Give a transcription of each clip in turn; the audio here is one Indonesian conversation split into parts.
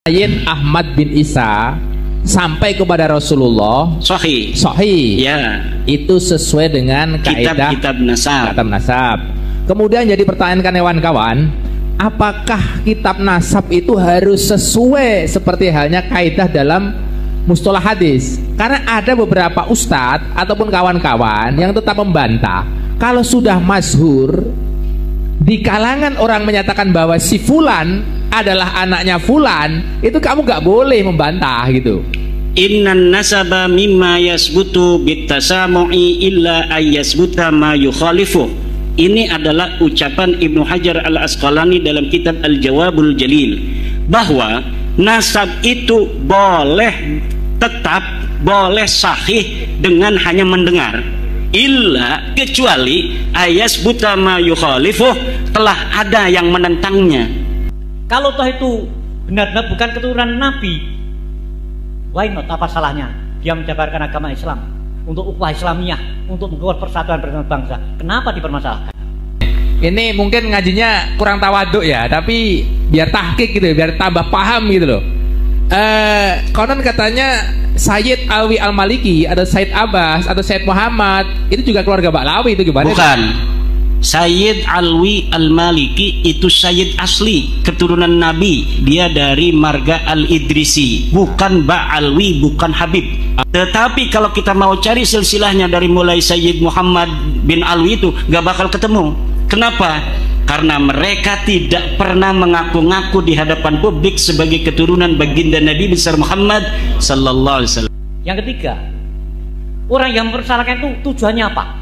Sayyid Ahmad bin Isa sampai kepada Rasulullah sahih. Ya. Itu sesuai dengan kaidah kitab nasab. Kemudian jadi pertanyaan kawan-kawan, apakah kitab nasab itu harus sesuai seperti halnya kaidah dalam mustalah hadis? Karena ada beberapa ustadz ataupun kawan-kawan yang tetap membantah kalau sudah masyhur di kalangan orang menyatakan bahwa si fulan adalah anaknya fulan, itu kamu gak boleh membantah gitu. Innan nasaba mimma yasbutu bitasamu'i illa ayyasbuta ma yukhalifu. Ini adalah ucapan Ibnu Hajar al-Asqalani dalam kitab Al-Jawabul Jalil, bahwa nasab itu boleh tetap, boleh sahih dengan hanya mendengar, illa kecuali ayyasbuta ma yukhalifu, telah ada yang menentangnya. Kalau toh itu benar-benar bukan keturunan Nabi, why not? Apa salahnya dia menjabarkan agama Islam untuk ukhuwah Islamiyah, untuk membuat persatuan bangsa? Kenapa dipermasalahkan? Ini mungkin ngajinya kurang tawaduk ya, tapi biar tahqiq gitu, biar tambah paham gitu loh. Konon katanya Sayyid Alwi Al-Maliki, ada Sayyid Abbas atau Sayyid Muhammad, itu juga keluarga Baklawi, itu gimana? Bukan. Sayyid Alwi Al-Maliki itu Sayyid asli, keturunan Nabi. Dia dari marga Al-Idrisi, bukan Ba'alwi, bukan Habib. Tetapi kalau kita mau cari silsilahnya dari mulai Sayyid Muhammad bin Alwi itu gak bakal ketemu. Kenapa? Karena mereka tidak pernah mengaku-ngaku di hadapan publik sebagai keturunan baginda Nabi besar Muhammad sallallahu alaihi wasallam. Yang ketiga, orang yang mempersalahkan itu tujuannya apa?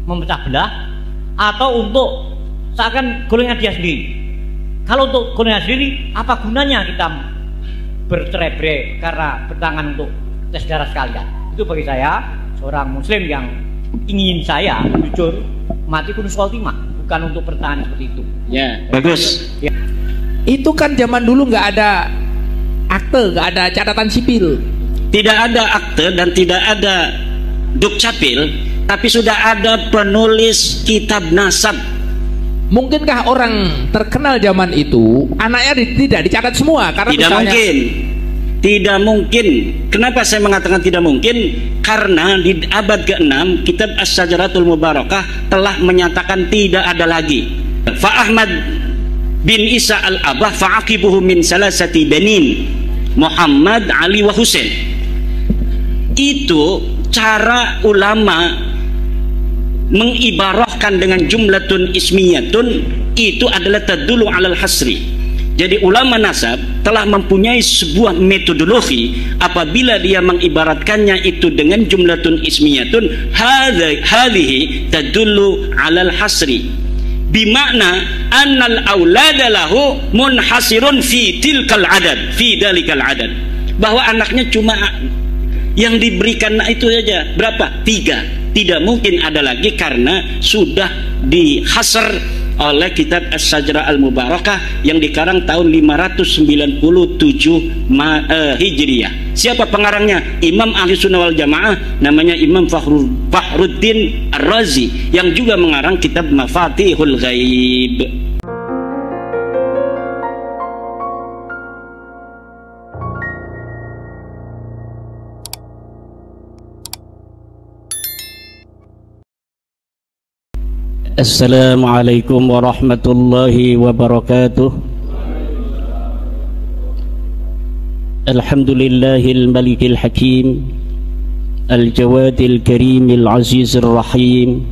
Memecah belah atau untuk seakan golongan dia sendiri? Kalau untuk golongan sendiri, apa gunanya kita bercerai-berai karena bertangan untuk tes darah sekalian? Itu bagi saya, seorang muslim yang ingin saya jujur mati kunus khotimah, bukan untuk bertahan seperti itu. Ya, bagus. Ya. Itu kan zaman dulu nggak ada akte, nggak ada catatan sipil. Tidak ada akte dan tidak ada dukcapil, tapi sudah ada penulis kitab nasab. Mungkinkah orang terkenal zaman itu anaknya tidak dicatat semua? Karena tidak misalnya, mungkin. Tidak mungkin. Kenapa saya mengatakan tidak mungkin? Karena di abad ke-6 kitab As-Sajaratul Mubarakah telah menyatakan tidak ada lagi. Fa Ahmad bin Isa al-Abah fa'aqibuhu min salasati banin, Muhammad, Ali wa Husain. Itu cara ulama mengibarahkan dengan jumlatun ismiyatun, itu adalah tadulu alal hasri. Jadi ulama nasab telah mempunyai sebuah metodologi apabila dia mengibaratkannya itu dengan jumlatun ismiyatun, hadhihi tadullu alal hasri, bimakna annal aulada lahu munhasirun fi tilkal adad, fi dalikal adad, bahwa anaknya cuma yang diberikan itu saja. Berapa? 3. Tidak mungkin ada lagi karena sudah dihasr oleh kitab As-Sajrah Al-Mubarakah yang dikarang tahun 597 Hijriyah. Siapa pengarangnya? Imam Ahli Sunnah wal Jamaah, namanya Imam Fakhruddin Ar-Razi, yang juga mengarang kitab Mafatihul Ghaib. Assalamualaikum warahmatullahi wabarakatuh. Alhamdulillahil malikil hakim, al-jawadil karimil azizir rahim,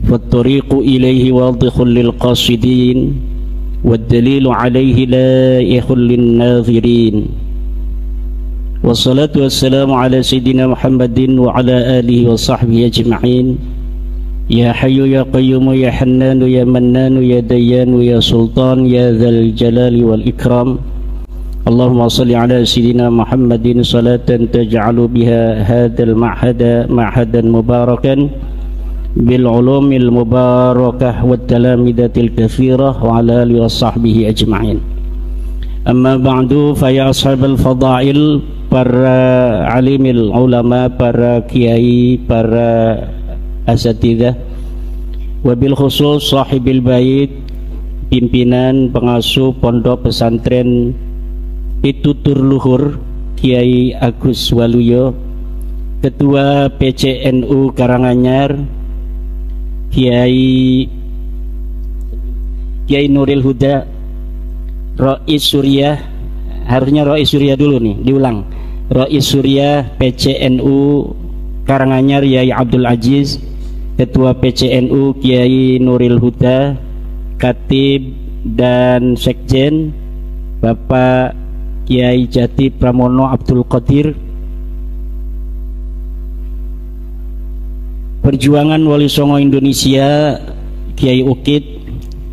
fattariqu ilayhi wadihul lil qasidin, waddalilu alayhi laihul lin nadhirin. Wassalatu wassalamu ala sayyidina Muhammadin wa ala alihi wa sahbihi ajma'in. Ya Hayyu ya Qayyum ya Hannanu ya Mannanu ya Dayyanu ya Sultan ya Dzal Jalali wal Ikram. Allahumma salli ala Sayyidina Muhammadin salatan taj'alu biha hadzal ma'hada ma'hadan mubarakan bil ulumil mubarakah wat talamidatil katsirah wa ala alihi wa sahbihi ajma'in. Amma ba'du, fa ya ashabal fadail, para alimil ulama, para kiai, para asatidzah, wabil khusus sahibil bait, pimpinan pengasuh pondok pesantren Pitutur Luhur Kiai Agus Waluyo, Ketua PCNU Karanganyar Kiai Nuril Huda, Rois Surya, harusnya Rois Surya dulu nih, diulang. Rois Surya PCNU Karanganyar Yai Abdul Aziz, Ketua PCNU Kiai Nuril Huda, Katib dan Sekjen Bapak Kiai Jati Pramono Abdul Qadir, Perjuangan Wali Songo Indonesia Kiai Ukit,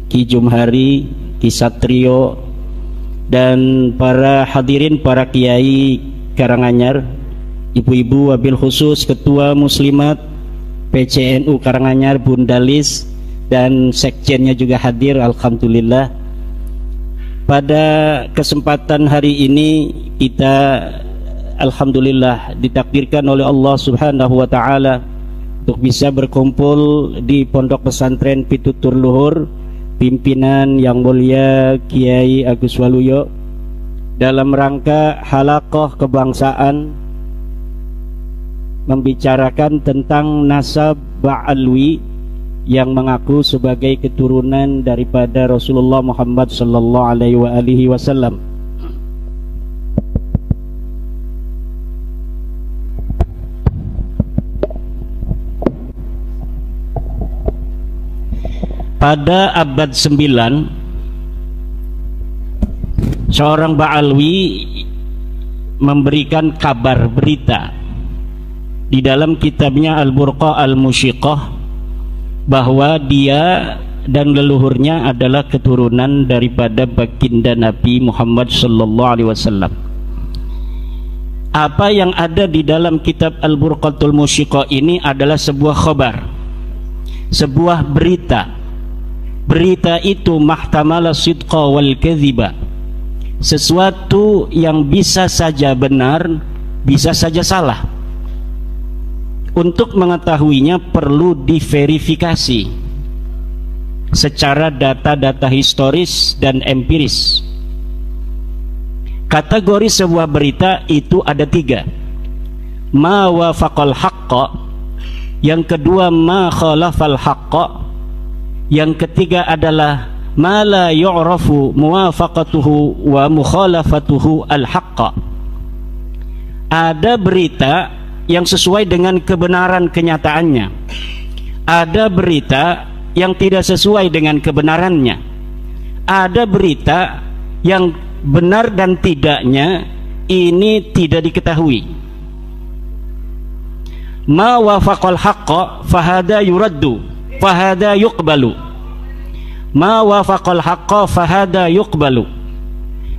Ki Jumhari, Ki Satrio, dan para hadirin, para kiai Karanganyar, ibu-ibu, wabil khusus Ketua Muslimat PCNU Karanganyar Bunda Lis, dan sekjennya juga hadir, alhamdulillah. Pada kesempatan hari ini kita alhamdulillah ditakdirkan oleh Allah Subhanahu wa taala untuk bisa berkumpul di Pondok Pesantren Pitutur Luhur pimpinan yang mulia Kiai Agus Waluyo dalam rangka halaqah kebangsaan membicarakan tentang nasab Ba'alwi yang mengaku sebagai keturunan daripada Rasulullah Muhammad sallallahu alaihi wasallam. Pada abad 9 seorang Ba'alwi memberikan kabar berita di dalam kitabnya Al-Burqa Al-Musyiqah bahwa dia dan leluhurnya adalah keturunan daripada baginda Nabi Muhammad sallallahu alaihi wasallam. Apa yang ada di dalam kitab Al-Burqatul Musyiqah ini adalah sebuah khabar, sebuah berita. Berita itu mahtamala sidqa wal kadhiba, sesuatu yang bisa saja benar, bisa saja salah. Untuk mengetahuinya perlu diverifikasi secara data-data historis dan empiris. Kategori sebuah berita itu ada 3. Ma wafaqal haqqa, yang kedua ma khalafal haqqa, yang ketiga adalah ma la yu'rafu muwafaqatuhu wa mukhalafatuhu al haqqa. Ada berita yang sesuai dengan kebenaran kenyataannya, ada berita yang tidak sesuai dengan kebenarannya, ada berita yang benar dan tidaknya ini tidak diketahui. Ma wafaqal haqqa fahada yuraddu fahada yuqbalu, ma wafaqal haqqa fahada yuqbalu.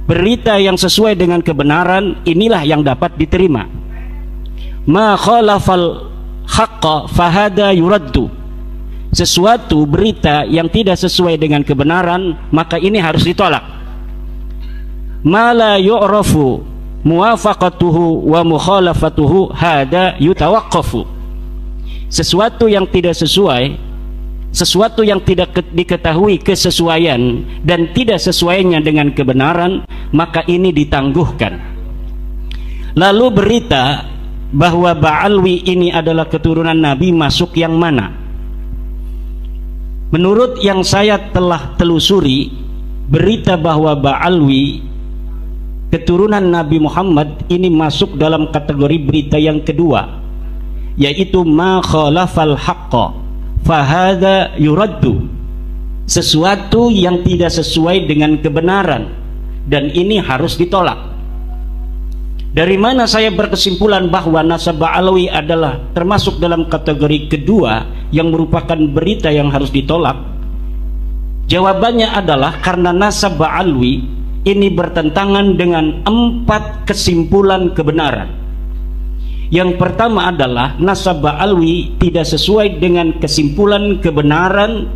Berita yang sesuai dengan kebenaran inilah yang dapat diterima. Ma khalafal haqqa fahada yuraddu, sesuatu berita yang tidak sesuai dengan kebenaran maka ini harus ditolak. Ma la yu'rafu muwafaqatuhu wa mukhalafatuhu hada yutawaqqafu, sesuatu yang tidak sesuai, sesuatu yang tidak diketahui kesesuaian dan tidak sesuainya dengan kebenaran maka ini ditangguhkan. Lalu berita bahwa Ba'alwi ini adalah keturunan Nabi masuk yang mana? Menurut yang saya telah telusuri, berita bahwa Ba'alwi keturunan Nabi Muhammad ini masuk dalam kategori berita yang kedua, yaitu ma khalafal haqqa fahada yuraddu, sesuatu yang tidak sesuai dengan kebenaran dan ini harus ditolak. Dari mana saya berkesimpulan bahwa nasab Ba'alwi adalah termasuk dalam kategori kedua yang merupakan berita yang harus ditolak? Jawabannya adalah karena nasab Ba'alwi ini bertentangan dengan 4 kesimpulan kebenaran. Yang pertama adalah nasab Ba'alwi tidak sesuai dengan kesimpulan kebenaran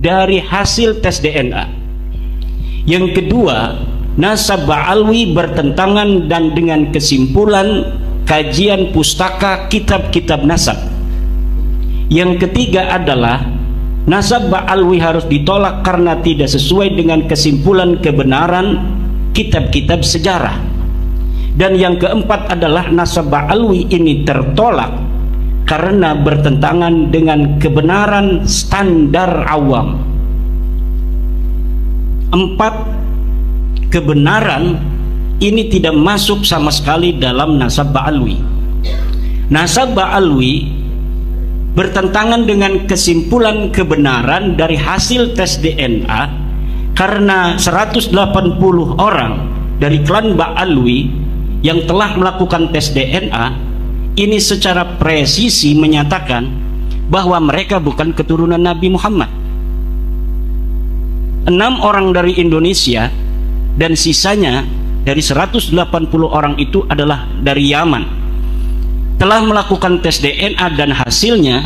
dari hasil tes DNA. Yang kedua, nasab Ba'alwi bertentangan dan dengan kesimpulan kajian pustaka kitab-kitab nasab. Yang ketiga adalah nasab Ba'alwi harus ditolak karena tidak sesuai dengan kesimpulan kebenaran kitab-kitab sejarah. Dan yang keempat adalah nasab Ba'alwi ini tertolak karena bertentangan dengan kebenaran standar awam. 4 kebenaran ini tidak masuk sama sekali dalam nasab Ba'alwi. Nasab Ba'alwi bertentangan dengan kesimpulan kebenaran dari hasil tes DNA karena 180 orang dari klan Ba'alwi yang telah melakukan tes DNA ini secara presisi menyatakan bahwa mereka bukan keturunan Nabi Muhammad. 6 orang dari Indonesia dan sisanya dari 180 orang itu adalah dari Yaman telah melakukan tes DNA dan hasilnya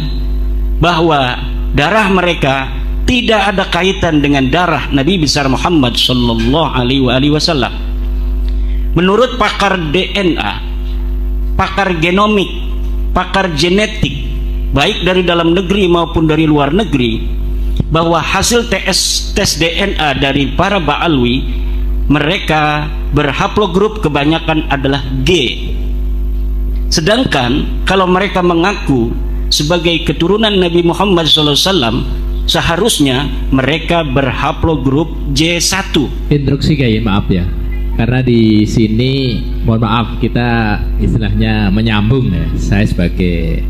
bahwa darah mereka tidak ada kaitan dengan darah Nabi besar Muhammad sallallahu alaihi wasallam. Menurut pakar DNA, pakar genomik, pakar genetik baik dari dalam negeri maupun dari luar negeri, bahwa hasil tes DNA dari para Ba'alwi, mereka berhaplogrup kebanyakan adalah G. Sedangkan kalau mereka mengaku sebagai keturunan Nabi Muhammad SAW, seharusnya mereka berhaplogrup J1. Instruksi kayak maaf ya, karena di sini mohon maaf kita istilahnya menyambung ya. Saya sebagai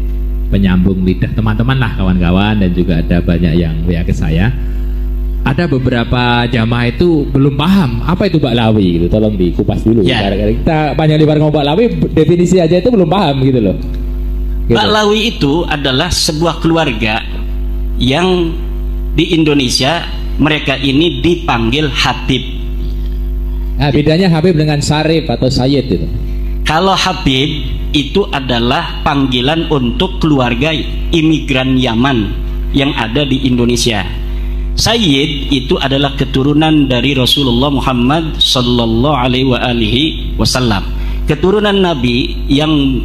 penyambung lidah teman-teman lah, kawan-kawan, dan juga ada banyak yang WA ke saya. Ada beberapa jamaah itu belum paham apa itu Ba'lawi gitu. Tolong dikupas dulu ya. Kita panjang lebar ngomong Ba'lawi, definisi aja itu belum paham gitu loh gitu. Ba'lawi itu adalah sebuah keluarga yang di Indonesia mereka ini dipanggil Habib. Nah, bedanya Habib dengan Syarif atau Sayyid itu? Kalau Habib itu adalah panggilan untuk keluarga imigran Yaman yang ada di Indonesia. Sayyid itu adalah keturunan dari Rasulullah Muhammad sallallahu alaihi wasallam. Keturunan Nabi yang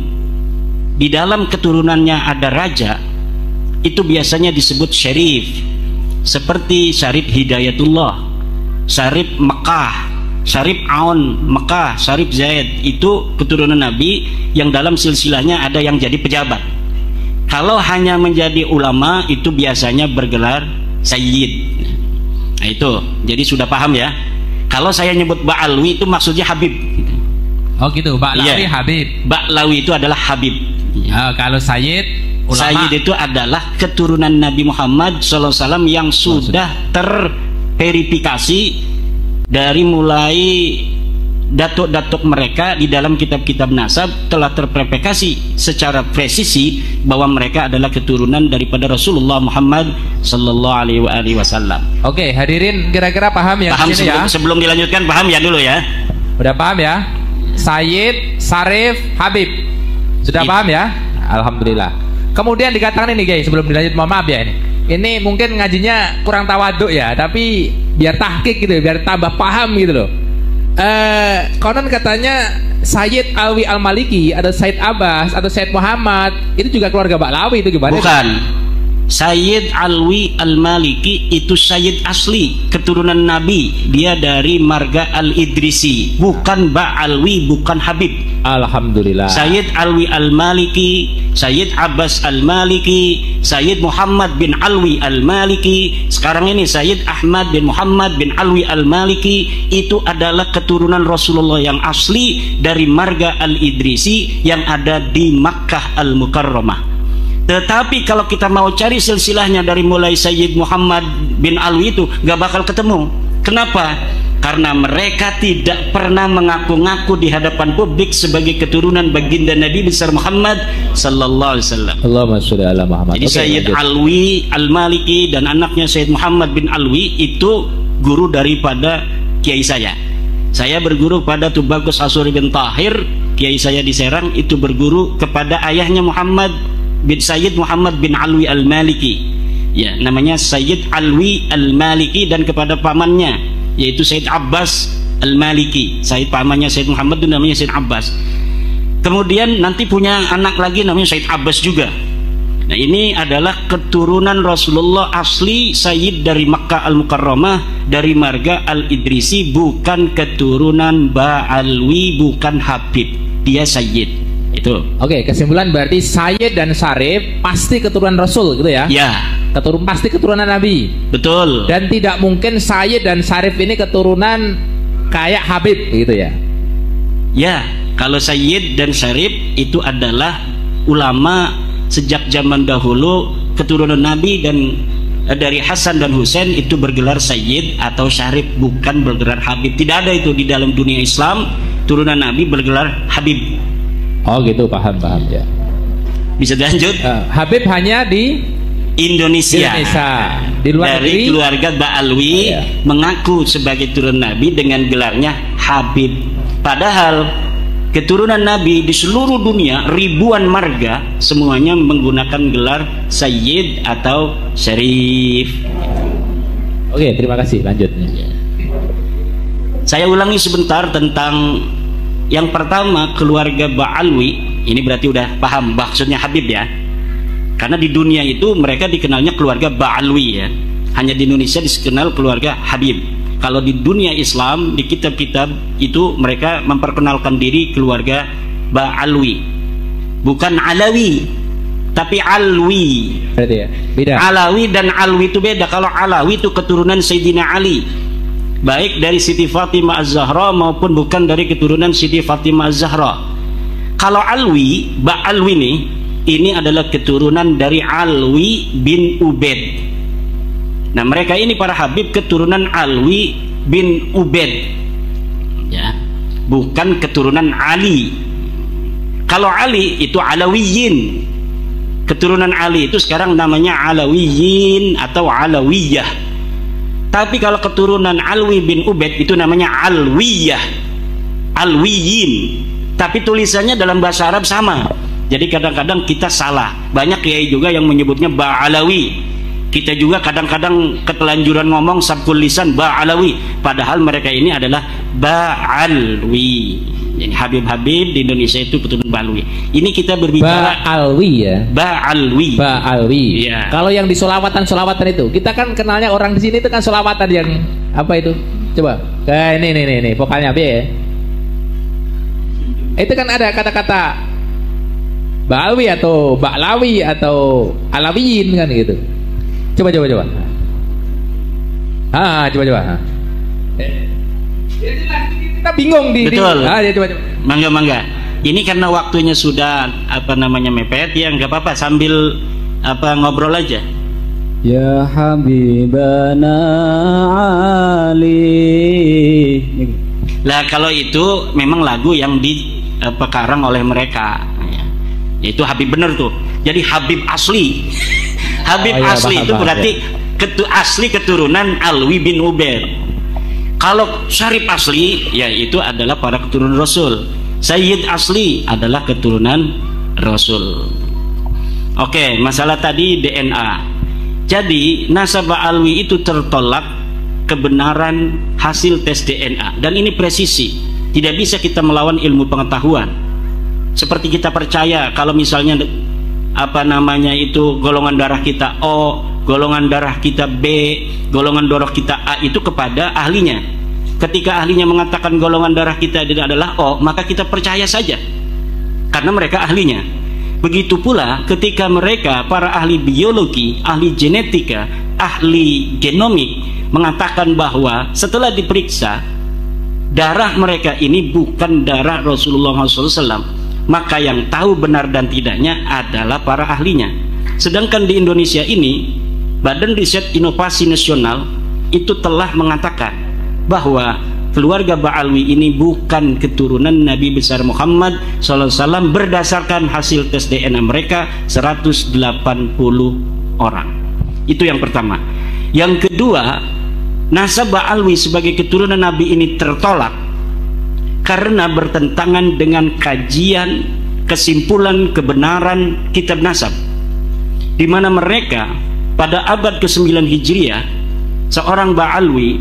di dalam keturunannya ada raja, itu biasanya disebut syarif. Seperti Syarif Hidayatullah, Syarif Mekah, Syarif Aun Mekah, Syarif Zaid, itu keturunan Nabi yang dalam silsilahnya ada yang jadi pejabat. Kalau hanya menjadi ulama itu biasanya bergelar Sayyid. Nah itu, jadi sudah paham ya. Kalau saya nyebut Ba'alwi itu maksudnya Habib. Oh gitu, Ba'lawi iya. Habib. Ba'lawi itu adalah Habib. Kalau Sayyid ulama. Sayyid itu adalah keturunan Nabi Muhammad SAW yang sudah terverifikasi dari mulai datuk-datuk mereka di dalam kitab-kitab nasab telah terverifikasi secara presisi bahwa mereka adalah keturunan daripada Rasulullah Muhammad sallallahu alaihi wasallam. Oke, hadirin kira-kira paham ya? Paham sebelum dilanjutkan, paham ya dulu ya? Udah paham ya? Sayyid, Syarif, Habib. Sudah paham ya? Alhamdulillah. Kemudian dikatakan ini guys, sebelum dilanjut, mohon maaf ya ini. Ini mungkin ngajinya kurang tawaduk ya, tapi biar tahqiq gitu, biar tambah paham gitu loh. Konon katanya Sayyid Alwi Al-Maliki atau Sayyid Abbas atau Sayyid Muhammad itu juga keluarga Ba'lawi, itu gimana? Bukan. Sayyid Alwi Al-Maliki itu Sayyid asli, keturunan Nabi. Dia dari marga Al-Idrisi, bukan Ba'alwi, bukan Habib. Alhamdulillah. Sayyid Alwi Al-Maliki, Sayyid Abbas Al-Maliki, Sayyid Muhammad bin Alwi Al-Maliki, sekarang ini Sayyid Ahmad bin Muhammad bin Alwi Al-Maliki, itu adalah keturunan Rasulullah yang asli dari marga Al-Idrisi yang ada di Makkah Al-Mukarramah. Tetapi kalau kita mau cari silsilahnya dari mulai Sayyid Muhammad bin Alwi itu gak bakal ketemu. Kenapa? Karena mereka tidak pernah mengaku-ngaku di hadapan publik sebagai keturunan baginda Nabi besar Muhammad sallallahu alaihi wasallam. Allahumma sholli ala Muhammad. Jadi Sayyid Alwi Al-Maliki dan anaknya Sayyid Muhammad bin Alwi itu guru daripada kiai saya. Saya berguru pada Tubagus Asuri bin Tahir, kiai saya di Serang itu berguru kepada ayahnya Muhammad bin Sayyid Muhammad bin Alwi Al-Maliki. Ya, namanya Sayyid Alwi Al-Maliki, dan kepada pamannya yaitu Sayyid Abbas Al-Maliki. Sayyid pamannya Sayyid Muhammad itu namanya Sayyid Abbas. Kemudian nanti punya anak lagi namanya Sayyid Abbas juga. Nah, ini adalah keturunan Rasulullah asli, Sayyid dari Makkah Al-Mukarramah, dari marga Al-Idrisi, bukan keturunan Ba'alwi, bukan Habib. Dia Sayyid. Itu. Oke, kesimpulan berarti Sayyid dan Syarif pasti keturunan Rasul gitu ya? Ya. Pasti keturunan Nabi. Betul. Dan tidak mungkin Sayyid dan Syarif ini keturunan kayak Habib gitu ya? Ya, kalau Sayyid dan Syarif itu adalah ulama sejak zaman dahulu, keturunan Nabi, dan dari Hasan dan Husain itu bergelar Sayyid atau Syarif, bukan bergelar Habib. Tidak ada itu di dalam dunia Islam, turunan Nabi bergelar Habib. Oh gitu, paham ya. Bisa dilanjut? Habib hanya di Indonesia. Di luar dari negeri, keluarga Ba'alwi mengaku sebagai turunan Nabi dengan gelarnya Habib. Padahal keturunan Nabi di seluruh dunia, ribuan marga, semuanya menggunakan gelar Sayyid atau Syarif. Oke, terima kasih. Lanjutnya. Saya ulangi sebentar tentang yang pertama, keluarga Ba'alwi. Ini berarti udah paham maksudnya Habib ya. Karena di dunia itu mereka dikenalnya keluarga Ba'alwi ya. Hanya di Indonesia dikenal keluarga Habib. Kalau di dunia Islam, di kitab-kitab itu mereka memperkenalkan diri keluarga Ba'alwi, bukan Alawi, tapi Alwi. Berarti ya, beda. Alawi dan Alwi itu beda. Kalau Alawi itu keturunan Sayyidina Ali, baik dari Siti Fatimah Az-Zahra maupun bukan dari keturunan Siti Fatimah Az-Zahra. Kalau Alwi, Ba'alwi ini adalah keturunan dari Alwi bin Ubaid. Nah, mereka ini para Habib keturunan Alwi bin Ubaid ya, bukan keturunan Ali. Kalau Ali itu Alawiyin, keturunan Ali itu sekarang namanya Alawiyin atau Alawiyah. Tapi kalau keturunan Alwi bin Ubaid itu namanya Alwiyah, Alwiyin, tapi tulisannya dalam bahasa Arab sama. Jadi kadang-kadang kita salah. Banyak kiai juga yang menyebutnya Ba'alawi. Kita juga kadang-kadang ketelanjuran ngomong sabkul lisan Ba'alawi, padahal mereka ini adalah Ba'alwi. Jadi Habib-Habib di Indonesia itu keturunan Ba'alwi. Ini kita berbicara Ba'alwi ya. Ba'alwi. Ba'alwi. Ya. Kalau yang di solawatan itu, kita kan kenalnya orang di sini itu kan solawatan yang apa itu? Coba. Ini vokalnya apa ya? Itu kan ada kata-kata Ba'alwi atau Ba'lawi atau Alawiyin kan gitu. Coba. Coba. Kita bingung di. Betul. Coba. Mangga. Ini karena waktunya sudah mepet ya, nggak apa-apa sambil ngobrol aja. Ya Habibana Ali. Lah kalau itu memang lagu yang dipekarang oleh mereka. Itu Habib bener tuh. Jadi Habib asli. Habib asli itu berarti asli keturunan Alwi bin Ubaid. Kalau Syarif asli, ya itu adalah para keturunan Rasul. Sayyid asli adalah keturunan Rasul. Oke, masalah tadi DNA. Jadi nasab Alwi itu tertolak kebenaran hasil tes DNA, dan ini presisi. Tidak bisa kita melawan ilmu pengetahuan. Seperti kita percaya kalau misalnya golongan darah kita O, golongan darah kita B, golongan darah kita A itu kepada ahlinya. Ketika ahlinya mengatakan golongan darah kita adalah O, maka kita percaya saja karena mereka ahlinya. Begitu pula ketika mereka para ahli biologi, ahli genetika, ahli genomik mengatakan bahwa setelah diperiksa darah mereka ini bukan darah Rasulullah SAW, maka yang tahu benar dan tidaknya adalah para ahlinya. Sedangkan di Indonesia ini, Badan Riset Inovasi Nasional itu telah mengatakan bahwa keluarga Ba'alwi ini bukan keturunan Nabi besar Muhammad SAW berdasarkan hasil tes DNA mereka 180 orang. Itu yang pertama. Yang kedua, nasab Ba'alwi sebagai keturunan Nabi ini tertolak karena bertentangan dengan kajian, kesimpulan, kebenaran kitab nasab, di mana mereka pada abad ke-9 Hijriah, seorang Ba'alwi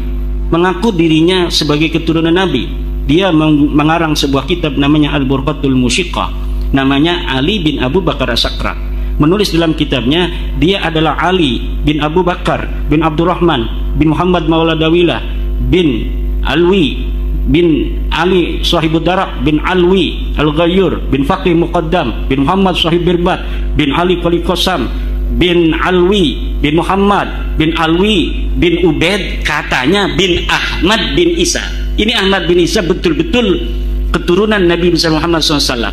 mengaku dirinya sebagai keturunan Nabi. Dia mengarang sebuah kitab namanya Al-Burqatul Musyiqqah, namanya Ali bin Abu Bakar As-Sakra. menulis dalam kitabnya dia adalah Ali bin Abu Bakar bin Abdurrahman bin Muhammad Maula Dawilah bin Alwi bin Ali Sahibud Darak bin Alwi Al-Ghayyur bin Faqih Muqaddam bin Muhammad Sahib Birbat bin Ali Qali Qasam bin Alwi bin Muhammad bin Alwi bin Ubaid, katanya bin Ahmad bin Isa. Ini Ahmad bin Isa betul-betul keturunan Nabi besar Muhammad SAW.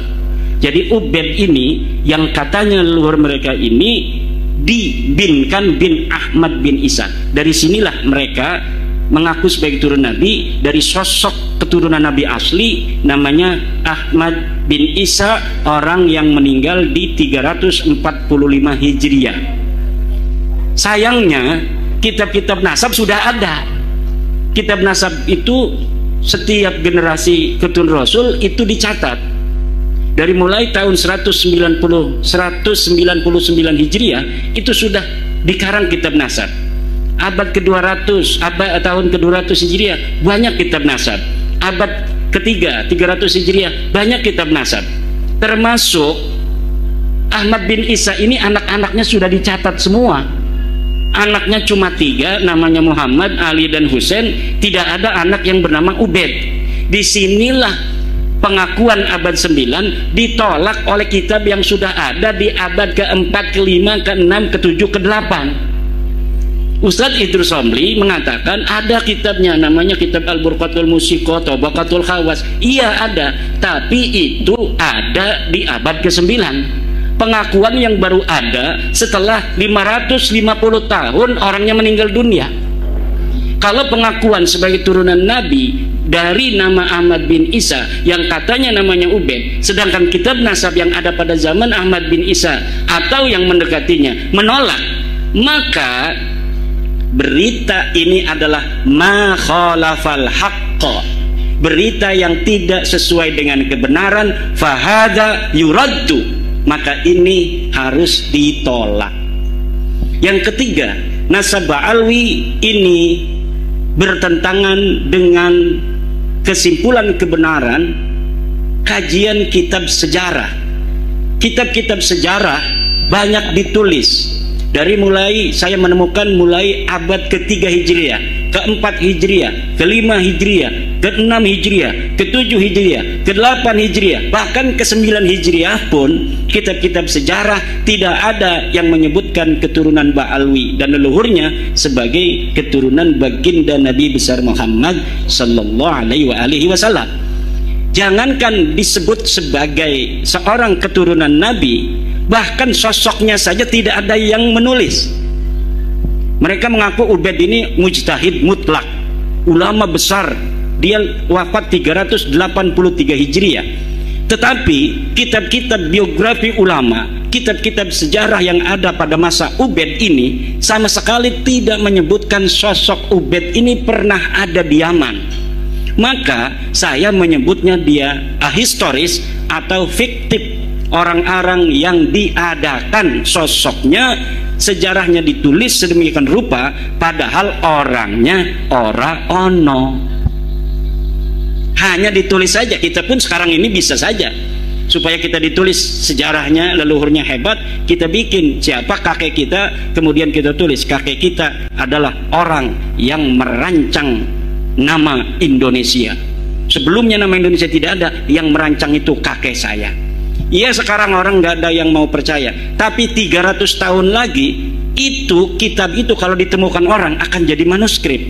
Jadi Ubaid ini yang katanya leluhur mereka ini dibinkan bin Ahmad bin Isa. Dari sinilah mereka mengaku sebagai keturunan Nabi. Dari sosok keturunan Nabi asli namanya Ahmad bin Isa, orang yang meninggal di 345 Hijriah. Sayangnya kitab-kitab nasab sudah ada. Kitab nasab itu setiap generasi keturunan Rasul itu dicatat. Dari mulai tahun 199 Hijriah itu sudah dikarang kitab nasab. Abad ke-200, tahun ke-200 Hijriah banyak kitab nasab. Abad ketiga 300 Hijriah banyak kitab nasab. Termasuk Ahmad bin Isa ini anak-anaknya sudah dicatat semua. Anaknya cuma 3, namanya Muhammad, Ali dan Husain. Tidak ada anak yang bernama Ubaid. Disinilah pengakuan abad 9 ditolak oleh kitab yang sudah ada di abad ke-4, ke-5, ke-6, ke-7, ke-8. Ustadz Idrus Somli mengatakan ada kitabnya, namanya kitab Al-Burqatul Musiqah, Tabaqatul Khawas. Iya ada, tapi itu ada di abad ke-9. Pengakuan yang baru ada setelah 550 tahun orangnya meninggal dunia. Kalau pengakuan sebagai turunan Nabi dari nama Ahmad bin Isa yang katanya namanya Ubaid, sedangkan kitab nasab yang ada pada zaman Ahmad bin Isa atau yang mendekatinya menolak, maka berita ini adalah ma khalafal haqqa, berita yang tidak sesuai dengan kebenaran, fahada yuraddu, maka ini harus ditolak. Yang ketiga, nasab Alwi ini bertentangan dengan kesimpulan kebenaran kajian kitab sejarah. Kitab-kitab sejarah banyak ditulis. Dari mulai saya menemukan mulai abad ke-3 Hijriah, ke-4 Hijriah, ke-5 Hijriah, ke-6 Hijriah, ke-7 Hijriah, ke-8 Hijriah, bahkan ke-9 Hijriah pun kitab-kitab sejarah tidak ada yang menyebutkan keturunan Ba'alwi dan leluhurnya sebagai keturunan baginda Nabi besar Muhammad sallallahu alaihi wasallam. Jangankan disebut sebagai seorang keturunan Nabi, bahkan sosoknya saja tidak ada yang menulis. Mereka mengaku Ubaid ini mujtahid mutlak, ulama besar, dia wafat 383 Hijriah. Tetapi kitab-kitab biografi ulama, kitab-kitab sejarah yang ada pada masa Ubaid ini sama sekali tidak menyebutkan sosok Ubaid ini pernah ada di Yaman. Maka saya menyebutnya dia ahistoris atau fiktif, orang-orang yang diadakan sosoknya, sejarahnya ditulis sedemikian rupa padahal orangnya ora ono, hanya ditulis saja. Kita pun sekarang ini bisa saja supaya kita ditulis sejarahnya, leluhurnya hebat, kita bikin siapa kakek kita, kemudian kita tulis kakek kita adalah orang yang merancang nama Indonesia. Sebelumnya nama Indonesia tidak ada, yang merancang itu kakek saya. Iya, sekarang orang nggak ada yang mau percaya, tapi 300 tahun lagi itu kitab itu kalau ditemukan orang akan jadi manuskrip.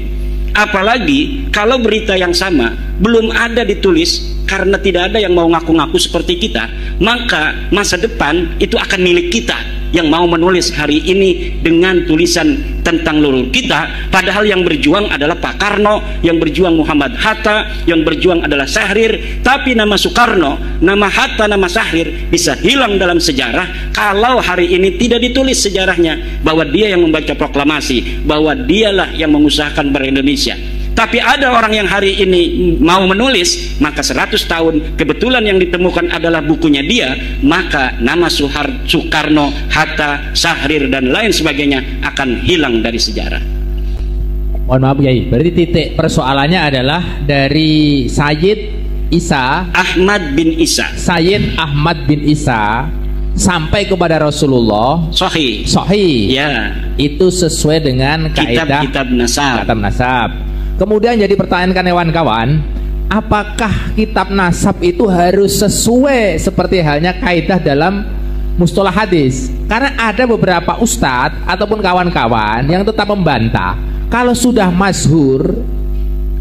Apalagi kalau berita yang sama belum ada ditulis, karena tidak ada yang mau ngaku-ngaku seperti kita, maka masa depan itu akan milik kita yang mau menulis hari ini dengan tulisan tentang leluhur kita. Padahal yang berjuang adalah Pak Karno, yang berjuang Muhammad Hatta, yang berjuang adalah Syahrir. Tapi nama Soekarno, nama Hatta, nama Syahrir bisa hilang dalam sejarah kalau hari ini tidak ditulis sejarahnya bahwa dia yang membaca proklamasi, bahwa dialah yang mengusahakan ber-Indonesia. Tapi ada orang yang hari ini mau menulis, maka 100 tahun kebetulan yang ditemukan adalah bukunya dia, maka nama Soekarno, Hatta, Syahrir dan lain sebagainya akan hilang dari sejarah. Mohon maaf Yai, berarti titik persoalannya adalah dari Sayyid Isa, Ahmad bin Isa, Sayyid Ahmad bin Isa sampai kepada Rasulullah sahih. sahih. Ya. Itu sesuai dengan kaidah Kitab nasab. kitab nasab. Kemudian jadi pertanyaan kawan, apakah kitab nasab itu harus sesuai seperti halnya kaidah dalam mustolah hadis? Karena ada beberapa ustadz ataupun kawan-kawan yang tetap membantah kalau sudah masyhur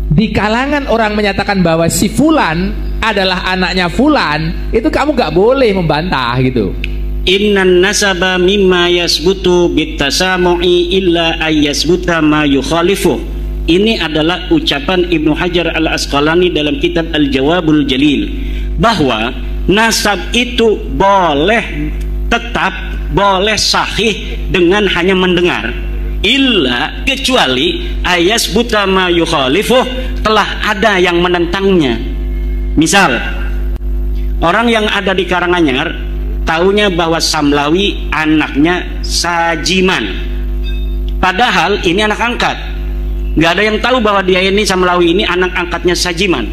di kalangan orang menyatakan bahwa si fulan adalah anaknya fulan, itu kamu nggak boleh membantah gitu. Innan nasaba mimma yasbutu bitasamu'i illa ayyasbuta ma yukhalifu. Ini adalah ucapan Ibnu Hajar Al-Asqalani dalam kitab Al-Jawabul Jalil, bahwa nasab itu boleh tetap, boleh sahih dengan hanya mendengar, illa kecuali ayasbuta ma yukhalifu, telah ada yang menentangnya. Misal orang yang ada di Karanganyar taunya bahwa Samlawi anaknya Sajiman, padahal ini anak angkat. Nggak ada yang tahu bahwa dia ini Samlawi ini anak angkatnya Sajiman,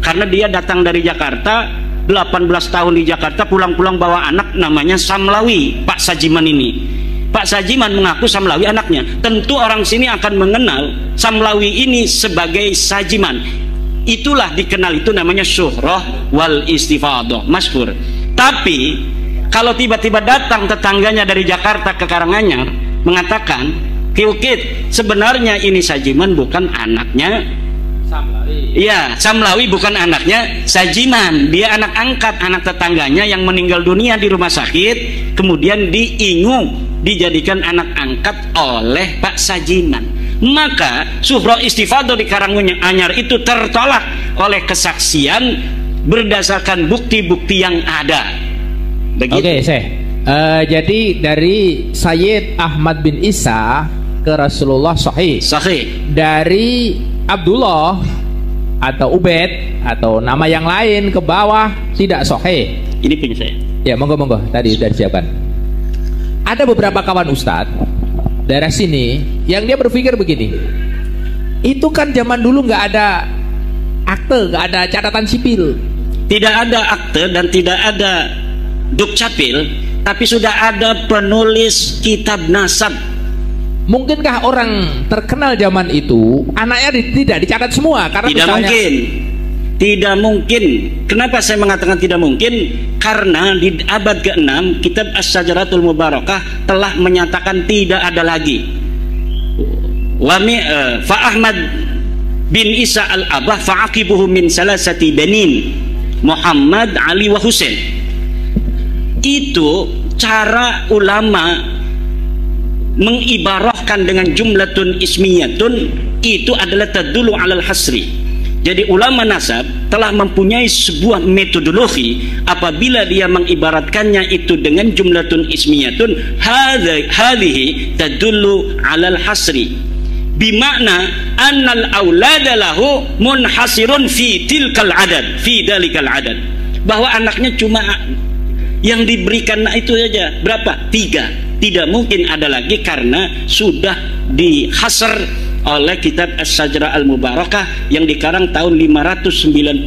karena dia datang dari Jakarta, 18 tahun di Jakarta, pulang-pulang bawa anak namanya Samlawi, Pak Sajiman ini. Pak Sajiman mengaku Samlawi anaknya. Tentu orang sini akan mengenal Samlawi ini sebagai Sajiman. Itulah dikenal, itu namanya syuhrah wal istifadah, masyhur. Tapi kalau tiba-tiba datang tetangganya dari Jakarta ke Karanganyar mengatakan, Kiukit, sebenarnya ini Sajiman bukan anaknya Samlawi. Iya, Samlawi bukan anaknya Sajiman. Dia anak angkat, anak tetangganya yang meninggal dunia di rumah sakit, kemudian diingung, dijadikan anak angkat oleh Pak Sajiman. Maka syuhrah istifadah di Karanganyar itu tertolak oleh kesaksian berdasarkan bukti-bukti yang ada. Begitu. Oke, jadi dari Sayyid Ahmad bin Isa ke Rasulullah sahih. Sahih. Dari Abdullah atau Ubaid atau nama yang lain ke bawah tidak sahih. Ini punya saya. Ya, monggo tadi sudah disiapkan. Ada beberapa kawan ustadz daerah sini yang dia berpikir begini, itu kan zaman dulu nggak ada akte, nggak ada catatan sipil, tidak ada akte dan tidak ada dukcapil, tapi sudah ada penulis kitab nasab. Mungkinkah orang terkenal zaman itu anaknya tidak dicatat semua? Karena tidak misalnya, mungkin. Tidak mungkin. Kenapa saya mengatakan tidak mungkin? Karena di abad ke-6 kitab As-Sajaratul Mubarakah telah menyatakan tidak ada lagi. Fa Ahmad bin Isa al-Abah fa'aqibuhu min salasati banin, Muhammad, Ali wa Husain. Itu cara ulama mengibarahkan dengan jumlatun ismiyatun, itu adalah tadulu alal hasri. Jadi ulama nasab telah mempunyai sebuah metodologi apabila dia mengibaratkannya itu dengan jumlatun ismiyatun, hadhihi tadullu alal hasri, bimakna annal aulada lahu munhasirun fi tilkal adad, fi dalikal adad, bahwa anaknya cuma yang diberikan itu saja. Berapa? 3. Tidak mungkin ada lagi karena sudah dihasr oleh kitab As-Sajrah Al-Mubarakah yang dikarang tahun 597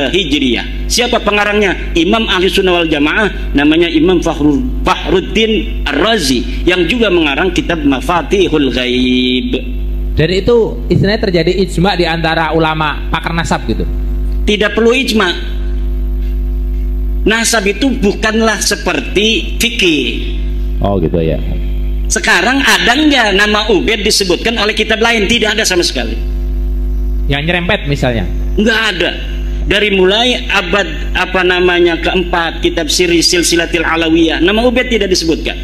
Hijriyah. Siapa pengarangnya? Imam Ahli Sunnah wal Jamaah, namanya Imam Fakhruddin Ar-Razi, yang juga mengarang kitab Mafatihul Ghaib. Dan itu istilahnya terjadi ijma di antara ulama pakar nasab gitu. Tidak perlu ijma. Nasab itu bukanlah seperti fikih. Oh gitu ya. Sekarang ada nggak nama Ubaid disebutkan oleh kitab lain? Tidak ada sama sekali. Yang nyerempet misalnya? Nggak ada. Dari mulai abad keempat kitab Silsilatil Alawiyah, nama Ubaid tidak disebutkan.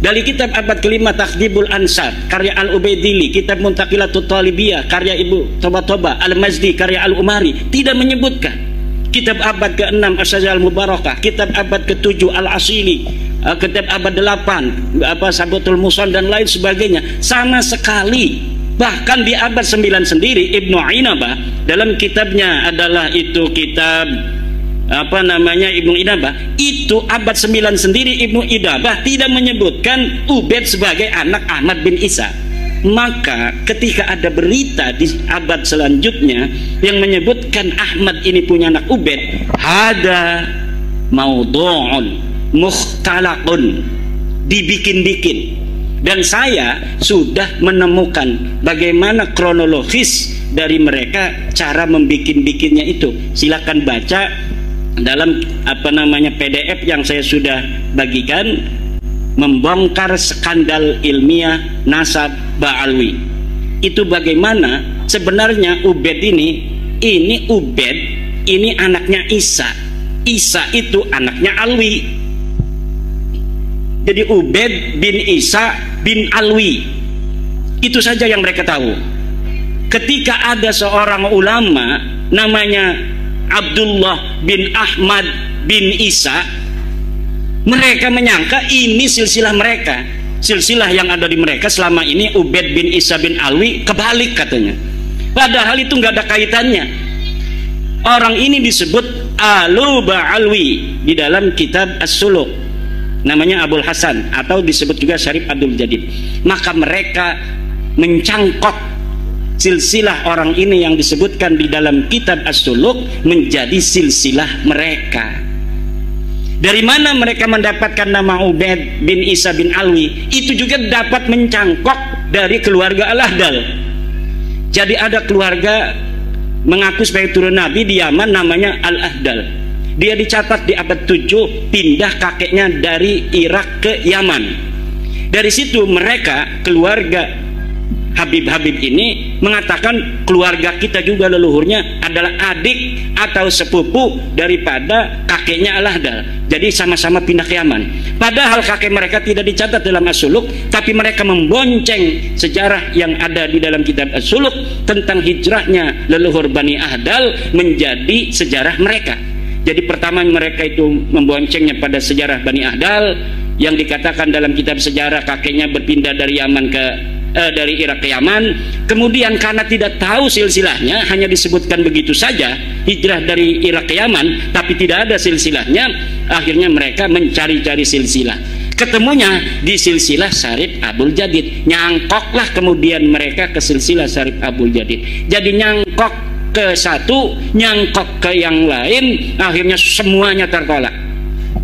Dari kitab abad kelima Takhdibul Ansar karya Al-Ubaidili, kitab Muntaqilatut Talibiyah karya Ibu Toba Al-Mazdi karya Al-Umari tidak menyebutkan. Kitab abad ke-6 As-Sajrah Al-Mubarakah, kitab abad ke-7 Al-Asili, kitab abad 8 Sabatul Musan dan lain sebagainya, sama sekali. Bahkan di abad 9 sendiri Ibnu Inabah dalam kitabnya adalah itu kitab Ibnu Inabah, itu abad 9 sendiri Ibnu Inabah tidak menyebutkan Ubaid sebagai anak Ahmad bin Isa. Maka ketika ada berita di abad selanjutnya yang menyebutkan Ahmad ini punya anak Ubaid, hada maudhu'un mukhtalaqun, dibikin-bikin. Dan saya sudah menemukan bagaimana kronologis dari mereka cara membikin-bikinnya itu. Silakan baca dalam PDF yang saya sudah bagikan, membongkar skandal ilmiah nasab Ba'alwi. Itu bagaimana sebenarnya Ubed ini Ubed ini anaknya Isa. Isa itu anaknya Alwi. Jadi Ubed bin Isa bin Alwi. Itu saja yang mereka tahu. Ketika ada seorang ulama namanya Abdullah bin Ahmad bin Isa, mereka menyangka ini silsilah mereka. Silsilah yang ada di mereka selama ini Ubed bin Isa bin Alwi, kebalik katanya. Padahal itu nggak ada kaitannya. Orang ini disebut Alu Ba'alwi di dalam kitab As-Suluk. Namanya Abul Hasan atau disebut juga Syarif Abdul Jadid. Maka mereka mencangkok silsilah orang ini yang disebutkan di dalam kitab As-Suluk menjadi silsilah mereka. Dari mana mereka mendapatkan nama Ubed bin Isa bin Alwi? Itu juga dapat mencangkok dari keluarga Al-Ahdal. Jadi ada keluarga mengaku sebagai turun Nabi di Yaman namanya Al-Ahdal. Dia dicatat di abad 7 pindah kakeknya dari Irak ke Yaman. Dari situ mereka keluarga Habib-Habib ini mengatakan keluarga kita juga leluhurnya adalah adik atau sepupu daripada kakeknya Al-Ahdal. Jadi sama-sama pindah ke Yaman. Padahal kakek mereka tidak dicatat dalam As-Suluk, tapi mereka membonceng sejarah yang ada di dalam kitab As-Suluk tentang hijrahnya leluhur Bani Ahdal menjadi sejarah mereka. Jadi pertama mereka itu memboncengnya pada sejarah Bani Ahdal yang dikatakan dalam kitab sejarah kakeknya berpindah dari Yaman dari Irak ke Yaman. Kemudian karena tidak tahu silsilahnya, hanya disebutkan begitu saja hijrah dari Irak ke Yaman, tapi tidak ada silsilahnya. Akhirnya mereka mencari-cari silsilah. Ketemunya di silsilah Syarif Abdul Jadid. Nyangkoklah kemudian mereka ke silsilah Syarif Abdul Jadid. Jadi nyangkok ke satu, nyangkok ke yang lain, akhirnya semuanya tertolak.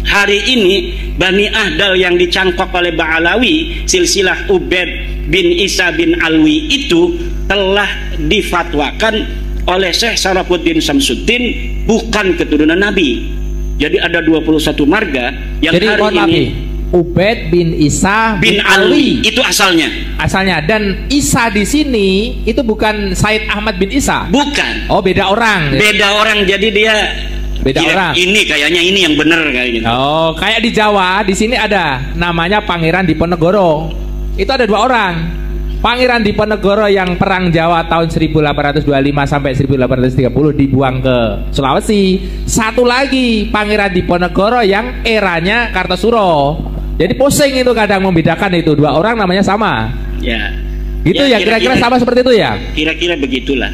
Hari ini Bani Ahdal yang dicangkok oleh Ba'alawi, silsilah Ubed bin Isa bin Alwi itu telah difatwakan oleh Syekh Sarafuddin Samsuddin bukan keturunan Nabi. Jadi ada 21 marga yang jadi, hari ini Ubed bin Isa bin Alwi itu asalnya. Dan Isa di sini itu bukan Said Ahmad bin Isa. Bukan. Oh, beda orang. Beda orang. Jadi dia beda orang. Ini kayaknya ini yang benar kayak gitu. Oh, kayak di Jawa di sini ada namanya Pangeran Diponegoro. Itu ada 2 orang. Pangeran Diponegoro yang perang Jawa tahun 1825 sampai 1830 dibuang ke Sulawesi. Satu lagi Pangeran Diponegoro yang eranya Kartosuro. Jadi pusing itu kadang membedakan itu 2 orang namanya sama. Ya. Gitu ya, kira-kira sama seperti itu ya? Kira-kira begitulah.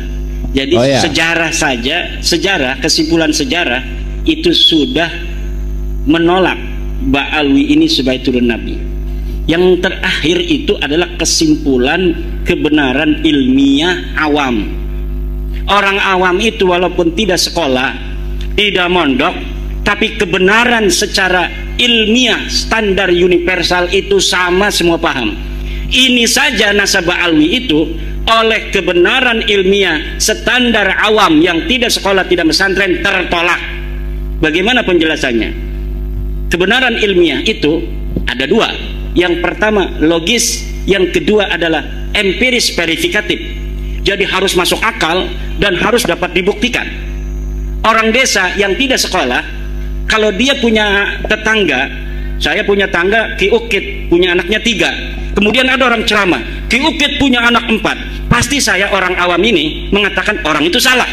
Jadi sejarah saja, kesimpulan sejarah itu sudah menolak Ba'alwi ini sebagai turun Nabi. Yang terakhir itu adalah kesimpulan kebenaran ilmiah awam. Orang awam itu walaupun tidak sekolah, tidak mondok, tapi kebenaran secara ilmiah standar universal itu sama, semua paham. Ini saja nasab Ba'alwi itu oleh kebenaran ilmiah standar awam yang tidak sekolah, tidak pesantren tertolak. Bagaimana penjelasannya? Kebenaran ilmiah itu ada 2. Yang pertama logis, yang kedua adalah empiris verifikatif. Jadi harus masuk akal dan harus dapat dibuktikan. Orang desa yang tidak sekolah, kalau dia punya tetangga, saya punya tangga Ki Ukit punya anaknya 3, kemudian ada orang ceramah Ki Ukit punya anak 4, pasti saya orang awam ini mengatakan orang itu salah.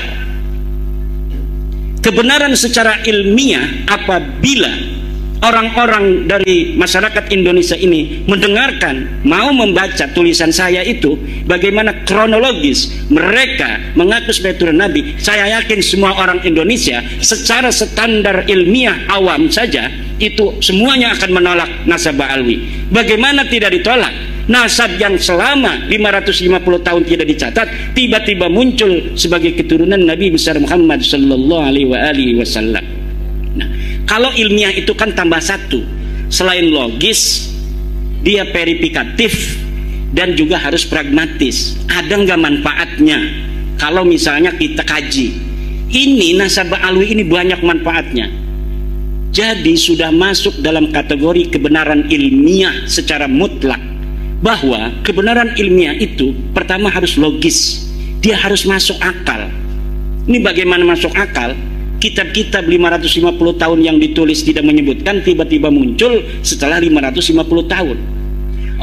Kebenaran secara ilmiah apabila orang-orang dari masyarakat Indonesia ini mendengarkan, mau membaca tulisan saya itu, bagaimana kronologis mereka mengaku sebagai turun Nabi, saya yakin semua orang Indonesia secara standar ilmiah awam saja itu semuanya akan menolak nasab Ba'alwi. Bagaimana tidak ditolak? Nasab yang selama 550 tahun tidak dicatat, tiba-tiba muncul sebagai keturunan Nabi besar Muhammad sallallahu alaihi wasallam. Nah, Kalau ilmiah itu kan tambah satu, selain logis, dia verifikatif dan juga harus pragmatis. Ada nggak manfaatnya? Kalau misalnya kita kaji, ini nasabah alwi ini banyak manfaatnya. Jadi sudah masuk dalam kategori kebenaran ilmiah secara mutlak. Bahwa kebenaran ilmiah itu pertama harus logis, dia harus masuk akal. Ini bagaimana masuk akal? Kitab-kitab 550 tahun yang ditulis tidak menyebutkan, tiba-tiba muncul setelah 550 tahun.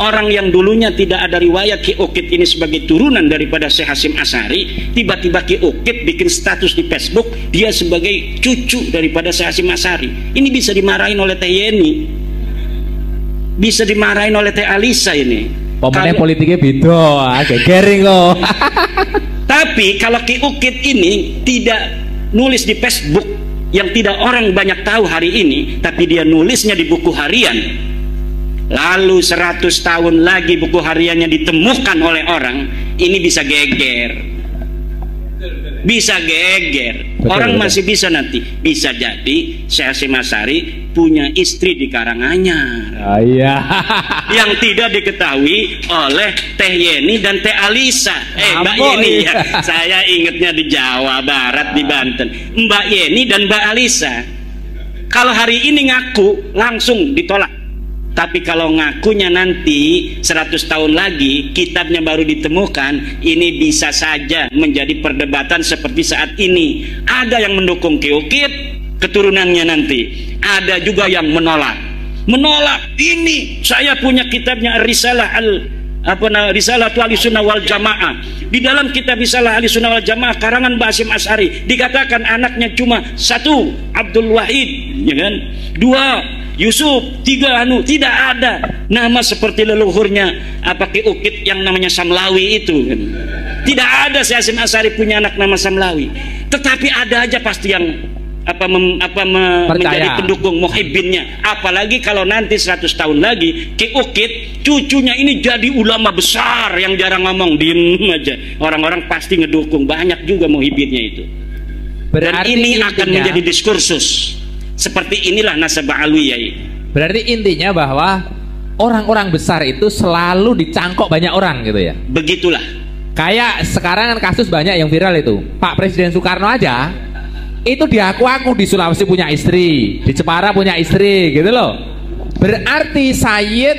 Orang yang dulunya tidak ada riwayat Ki Ukit ini sebagai turunan daripada Syekh Hasyim Asy'ari, tiba-tiba Ki Ukit bikin status di Facebook dia sebagai cucu daripada Syekh Hasyim Asy'ari. Ini bisa dimarahin oleh Teh Yeni, bisa dimarahin oleh Teh Alisa ini. Pemenang politiknya beda, gegering kok. Tapi kalau Ki Ukit ini tidak nulis di Facebook yang tidak orang banyak tahu hari ini, tapi dia nulisnya di buku harian, lalu 100 tahun lagi buku hariannya ditemukan oleh orang, ini bisa geger, bisa geger. Orang masih bisa nanti, bisa jadi Syekh Hasyim Asy'ari punya istri di Karanganyar, yang tidak diketahui oleh Teh Yeni dan Teh Alisa. Mbak Yeni ya, saya ingatnya di Jawa Barat, di Banten, Mbak Yeni dan Mbak Alisa. Kalau hari ini ngaku langsung ditolak. Tapi kalau ngakunya nanti 100 tahun lagi kitabnya baru ditemukan, ini bisa saja menjadi perdebatan seperti saat ini. Ada yang mendukung Ki Ukit keturunannya nanti, ada juga yang menolak. Ini saya punya kitabnya Risalah Risalah Ahlussunnah wal Jamaah. Di dalam kitab Risalah Ahlussunnah wal Jamaah karangan Mbah Hasyim Asy'ari dikatakan anaknya cuma 1 Abdul Wahid, ya kan? 2 Yusuf, 3 tidak ada nama seperti leluhurnya Ki Ukit yang namanya Samlawi itu kan. Tidak ada Syekh Hasyim Asy'ari punya anak nama Samlawi. Tetapi ada aja pasti yang menjadi pendukung muhibbinnya. Apalagi kalau nanti 100 tahun lagi Ki Ukit cucunya ini jadi ulama besar yang jarang ngomong, diem aja. Orang-orang pasti ngedukung, banyak juga muhibbinnya itu. Dan ini akan menjadi diskursus. Seperti inilah nasabah alwiyah. Berarti intinya bahwa orang-orang besar itu selalu dicangkok banyak orang gitu ya. Begitulah. Kayak sekarang kan kasus banyak yang viral itu. Pak Presiden Soekarno aja itu diaku-aku di Sulawesi punya istri, di Jepara punya istri gitu loh. Berarti Sayyid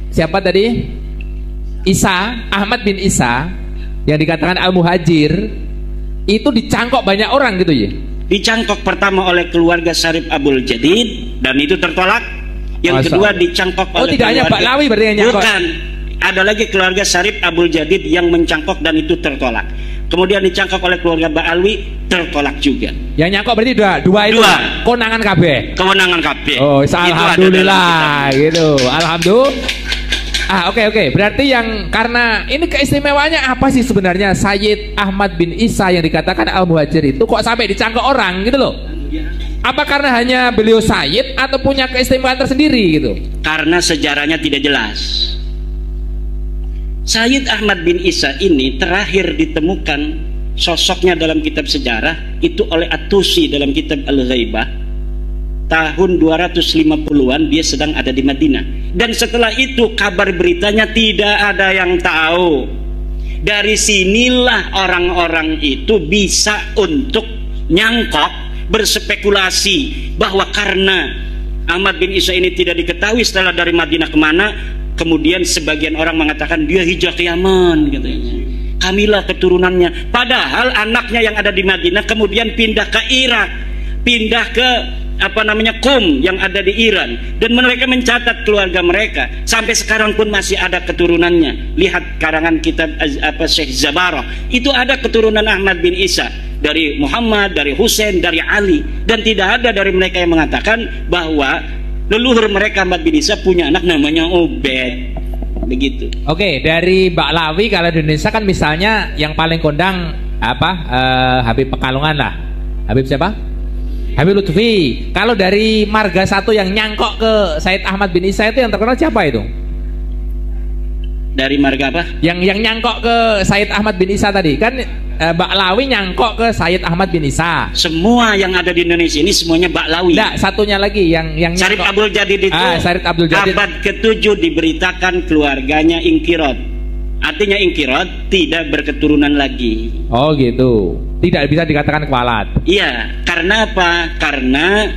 siapa tadi? Ahmad bin Isa yang dikatakan Al-Muhajir itu dicangkok banyak orang gitu ya. Dicangkok pertama oleh keluarga Syarif Abdul Jadid dan itu tertolak. Yang kedua dicangkok oleh tidak hanya Pak Lawi berarti yang nyangkok. Bukan. Ada lagi keluarga Syarif Abdul Jadid yang mencangkok dan itu tertolak. Kemudian dicangkok oleh keluarga Mbak Alwi, tertolak juga. Yang nyangkok berarti dua itu. Konangan KB. Kewenangan KB. Oh, alhamdulillah gitu. Alhamdulillah. Oke. Berarti yang karena ini keistimewaannya apa sih sebenarnya Sayyid Ahmad bin Isa yang dikatakan Al-Muhajir itu kok sampai dicangkok orang gitu loh? Apa karena hanya beliau Sayyid atau punya keistimewaan tersendiri gitu? Karena sejarahnya tidak jelas. Sayyid Ahmad bin Isa ini terakhir ditemukan sosoknya dalam kitab sejarah itu oleh At-Tusi dalam kitab Al-Ghaibah. Tahun 250-an dia sedang ada di Madinah. Dan setelah itu kabar beritanya tidak ada yang tahu. Dari sinilah orang-orang itu bisa untuk nyangkok, berspekulasi bahwa karena Ahmad bin Isa ini tidak diketahui setelah dari Madinah kemana, kemudian sebagian orang mengatakan dia hijrah ke Yaman katanya. Kamilah keturunannya. Padahal anaknya yang ada di Madinah kemudian pindah ke Irak, pindah ke Qum yang ada di Iran, dan mereka mencatat keluarga mereka sampai sekarang pun masih ada keturunannya. Lihat karangan kitab Syekh Zabarah, itu ada keturunan Ahmad bin Isa dari Muhammad, dari Husain, dari Ali, dan tidak ada dari mereka yang mengatakan bahwa leluhur mereka Ahmad bin Isa punya anak namanya Ubed. Begitu. Oke, dari Mbak Lawi kalau di Indonesia kan misalnya yang paling kondang Habib Pekalongan lah. Habib siapa? Habib Lutfi. Kalau dari marga satu yang nyangkok ke Sayyid Ahmad bin Isa itu yang terkenal siapa itu? Dari marga apa? Yang nyangkok ke Said Ahmad bin Isa tadi kan, Baklawi nyangkok ke Said Ahmad bin Isa. Semua yang ada di Indonesia ini semuanya Baklawi. Nah, satunya lagi yang Syarif Abdul Jadid itu Syarif Abdul Jadid. Abad ke-7 diberitakan keluarganya ingkirot. Artinya ingkirot tidak berketurunan lagi. Oh gitu. Tidak bisa dikatakan kualat. Iya, karena apa? Karena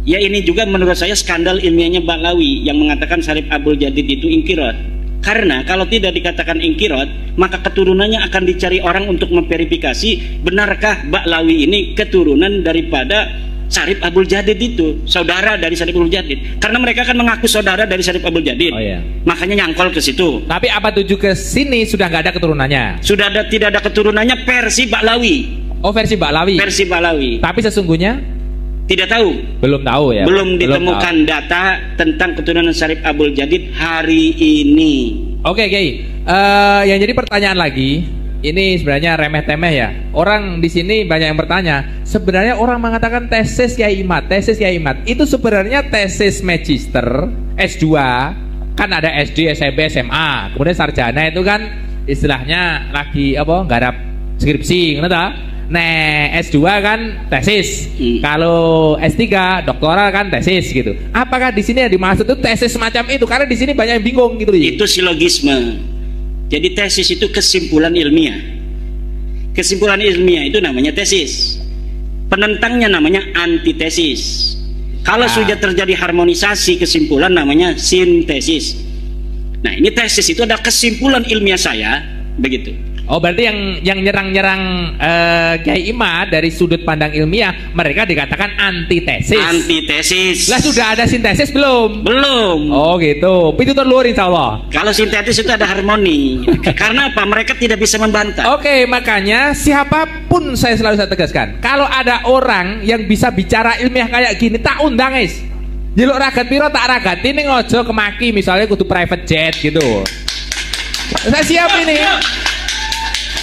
ya ini juga menurut saya skandal ilmiahnya Baklawi yang mengatakan Syarif Abdul Jadid itu ingkirot. Karena kalau tidak dikatakan ingkirot, maka keturunannya akan dicari orang untuk memverifikasi benarkah Baklawi ini keturunan daripada Syarif Abdul Jadid itu, saudara dari Syarif Abdul Jadid. Karena mereka akan mengaku saudara dari Syarif Abdul Jadid. Oh, iya. Makanya nyangkol ke situ. Tapi apa tuju ke sini sudah nggak ada keturunannya? Sudah tidak ada keturunannya versi Baklawi. Oh, versi Baklawi. Versi Baklawi. Tapi sesungguhnya tidak tahu. Belum tahu ya. Belum ditemukan data tentang keturunan Syarif Abdul Jadid hari ini. Oke, Kiai. Yang jadi pertanyaan lagi, ini sebenarnya remeh-temeh ya. Orang di sini banyak yang bertanya, sebenarnya orang mengatakan tesis Kiai Imad itu sebenarnya tesis magister S2, kan ada SD, SMP, SMA, kemudian sarjana itu kan istilahnya lagi apa? Garap skripsi, ngono ta? Nah, S2 kan tesis. Kalau S3 doktoral kan tesis gitu. Apakah di sini yang dimaksud itu tesis semacam itu? Karena di sini banyak yang bingung gitu. Itu silogisme. Jadi tesis itu kesimpulan ilmiah. Kesimpulan ilmiah itu namanya tesis. Penentangnya namanya antitesis. Kalau sudah terjadi harmonisasi kesimpulan namanya sintesis. Nah, ini tesis itu adalah kesimpulan ilmiah saya, begitu. Oh, berarti yang nyerang-nyerang Kiai Imad dari sudut pandang ilmiah, mereka dikatakan antitesis. Antitesis. Lah sudah ada sintesis belum? Belum. Oh gitu. Pintu luar insya Allah. Kalau sintetis itu ada harmoni. Karena apa? Mereka tidak bisa membantah. Oke, makanya siapapun saya tegaskan, kalau ada orang yang bisa bicara ilmiah kayak gini, tak undang guys. Jeluk ragat piro tak ragati ning ojo kemaki, misalnya kudu private jet gitu. Saya siap ini.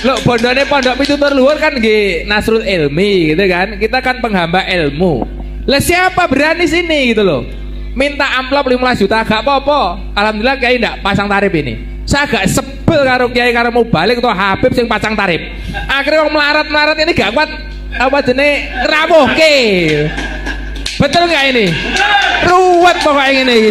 Loh, bondone pondok Pitutur Luhur kan nggih Nasrul Ilmi gitu kan. Kita kan penghamba ilmu. Lah siapa berani sini gitu loh. Minta amplop 15 juta gak apa-apa. Alhamdulillah Kiai ndak pasang tarif ini. Saya gak sebel karo Kiai karo mau balik atau Habib sing pasang tarif. Akhirnya wong melarat-melarat ini gak kuat apa jenenge ngrawuhke. Betul gak ini? Ruwet pokoknya ini.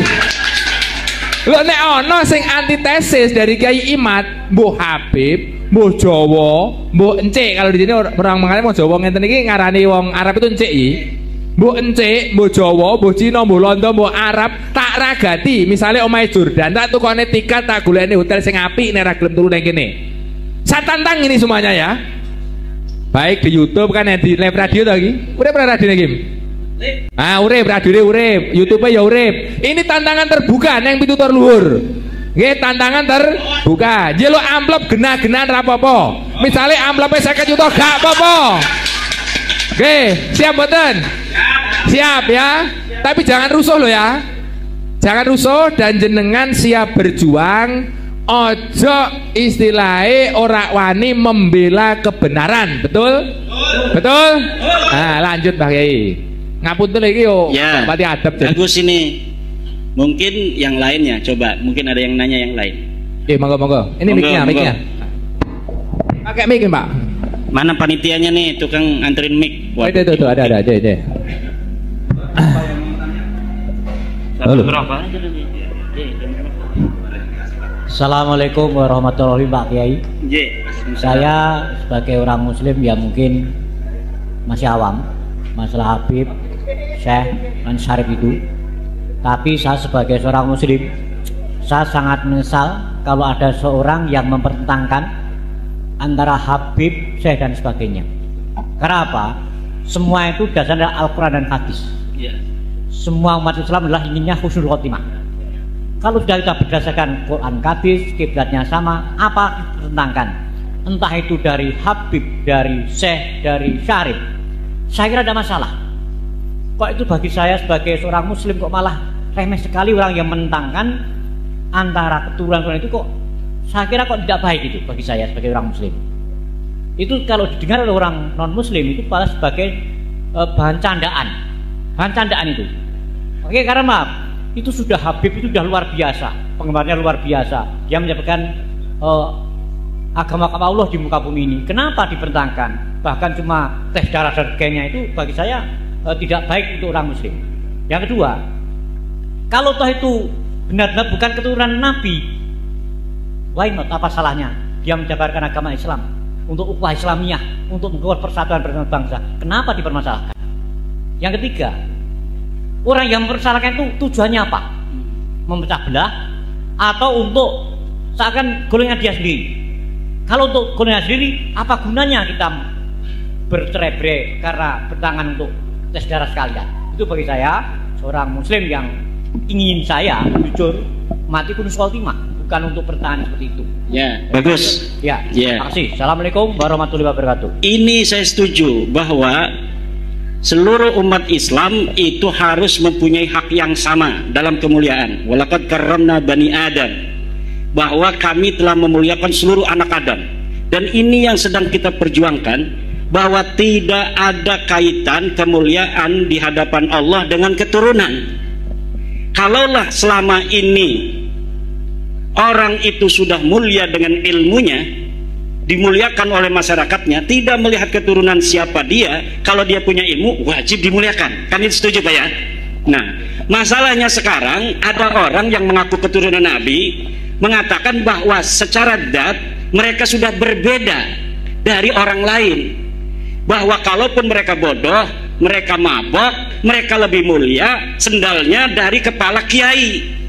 Lho nek ana sing antitesis dari Kiai Imad, Mbah Habib, Mbah Jawa, Mbah Encik. Kalau di sini orang mengalami Mbah Jawa ngenten iki ngarani wong Arab itu Encik iki. Mbah Encik, Mbah Jawa, Mbah Cina, Mbah Londo, Mbah Arab tak ragati. Misalnya omahe Jordan tak tukone tiket tak golekne hotel sing apik nek ra gelem turu nang kene. Saya tantang ini semuanya ya. Baik di YouTube kan di live radio to iki. Urip ra radio iki? Urip radio urip, YouTube ya urip. Ini tantangan terbuka nang Pitutur Luhur. Nggih, tantangan terbuka. Jelo amplop genah-genahan ra apa-apa. Misale amplope 50 juta gak apa-apa. Oke, siap mboten? Siap ya. Tapi jangan rusuh loh ya. Jangan rusuh dan jenengan siap berjuang. Ojo istilahnya ora wani membela kebenaran. Betul? Betul? Nah, lanjut Mbah Kiai. Ngapunten iki yo ya, pati adab. Bagus ini. Mungkin yang lainnya coba, mungkin ada yang nanya yang lain. Monggo. Ini mic-nya. Pakai mic, Pak. Mana panitianya nih, tukang anterin mic. Oh, itu ada aja. Halo. Assalamualaikum warahmatullahi wabarakatuh. Saya sebagai orang muslim ya mungkin masih awam masalah Habib, Syekh dan Syarif itu. Tapi saya sebagai seorang muslim, saya sangat menyesal kalau ada seorang yang mempertentangkan antara Habib, Syekh dan sebagainya. Karena apa? Semua itu dasarnya Al-Quran dan hadis. Semua umat Islam adalah inginnya husnul khotimah. Kalau sudah kita berdasarkan Quran hadis, kiblatnya sama, apa ditentangkan? Entah itu dari Habib, dari Syekh, dari Syarif, saya kira ada masalah. Kok itu bagi saya sebagai seorang muslim kok malah remeh sekali orang yang menentangkan antara keturunan itu, kok saya kira kok tidak baik itu bagi saya sebagai orang muslim. Itu kalau didengar oleh orang non muslim itu malah sebagai bahan candaan itu. Oke, karena maaf, itu sudah Habib, itu sudah luar biasa, penggemarnya luar biasa. Dia menyampaikan agama Allah di muka bumi ini. Kenapa dipertentangkan? Bahkan cuma tes darah dan sebagainya, itu bagi saya tidak baik untuk orang muslim. Yang kedua, kalau toh itu benar-benar bukan keturunan Nabi, why not? Apa salahnya dia menjabarkan agama Islam untuk ukhuwah Islamiyah, untuk membuat persatuan bangsa? Kenapa dipermasalahkan? Yang ketiga, orang yang mempersalahkan itu tujuannya apa? Memecah belah atau untuk seakan golongan dia sendiri? Kalau untuk golongan sendiri, apa gunanya kita bercerai-berai karena bertangan untuk tes darah sekalian? Itu bagi saya, seorang muslim yang ingin saya jujur mati kunus khotimah, bukan untuk bertahan seperti itu. Ya, bagus. Ya, ya. Terima kasih. Assalamualaikum warahmatullahi wabarakatuh. Ini saya setuju bahwa seluruh umat Islam itu harus mempunyai hak yang sama dalam kemuliaan. Walaqad karramna bani Adam, bahwa kami telah memuliakan seluruh anak Adam. Dan ini yang sedang kita perjuangkan, bahwa tidak ada kaitan kemuliaan di hadapan Allah dengan keturunan. Kalaulah selama ini orang itu sudah mulia dengan ilmunya, dimuliakan oleh masyarakatnya, tidak melihat keturunan siapa dia, kalau dia punya ilmu wajib dimuliakan. Kan itu setuju Pak ya? Nah, masalahnya sekarang ada orang yang mengaku keturunan Nabi mengatakan bahwa secara zat mereka sudah berbeda dari orang lain, bahwa kalaupun mereka bodoh, mereka mabok, mereka lebih mulia sendalnya dari kepala kiai.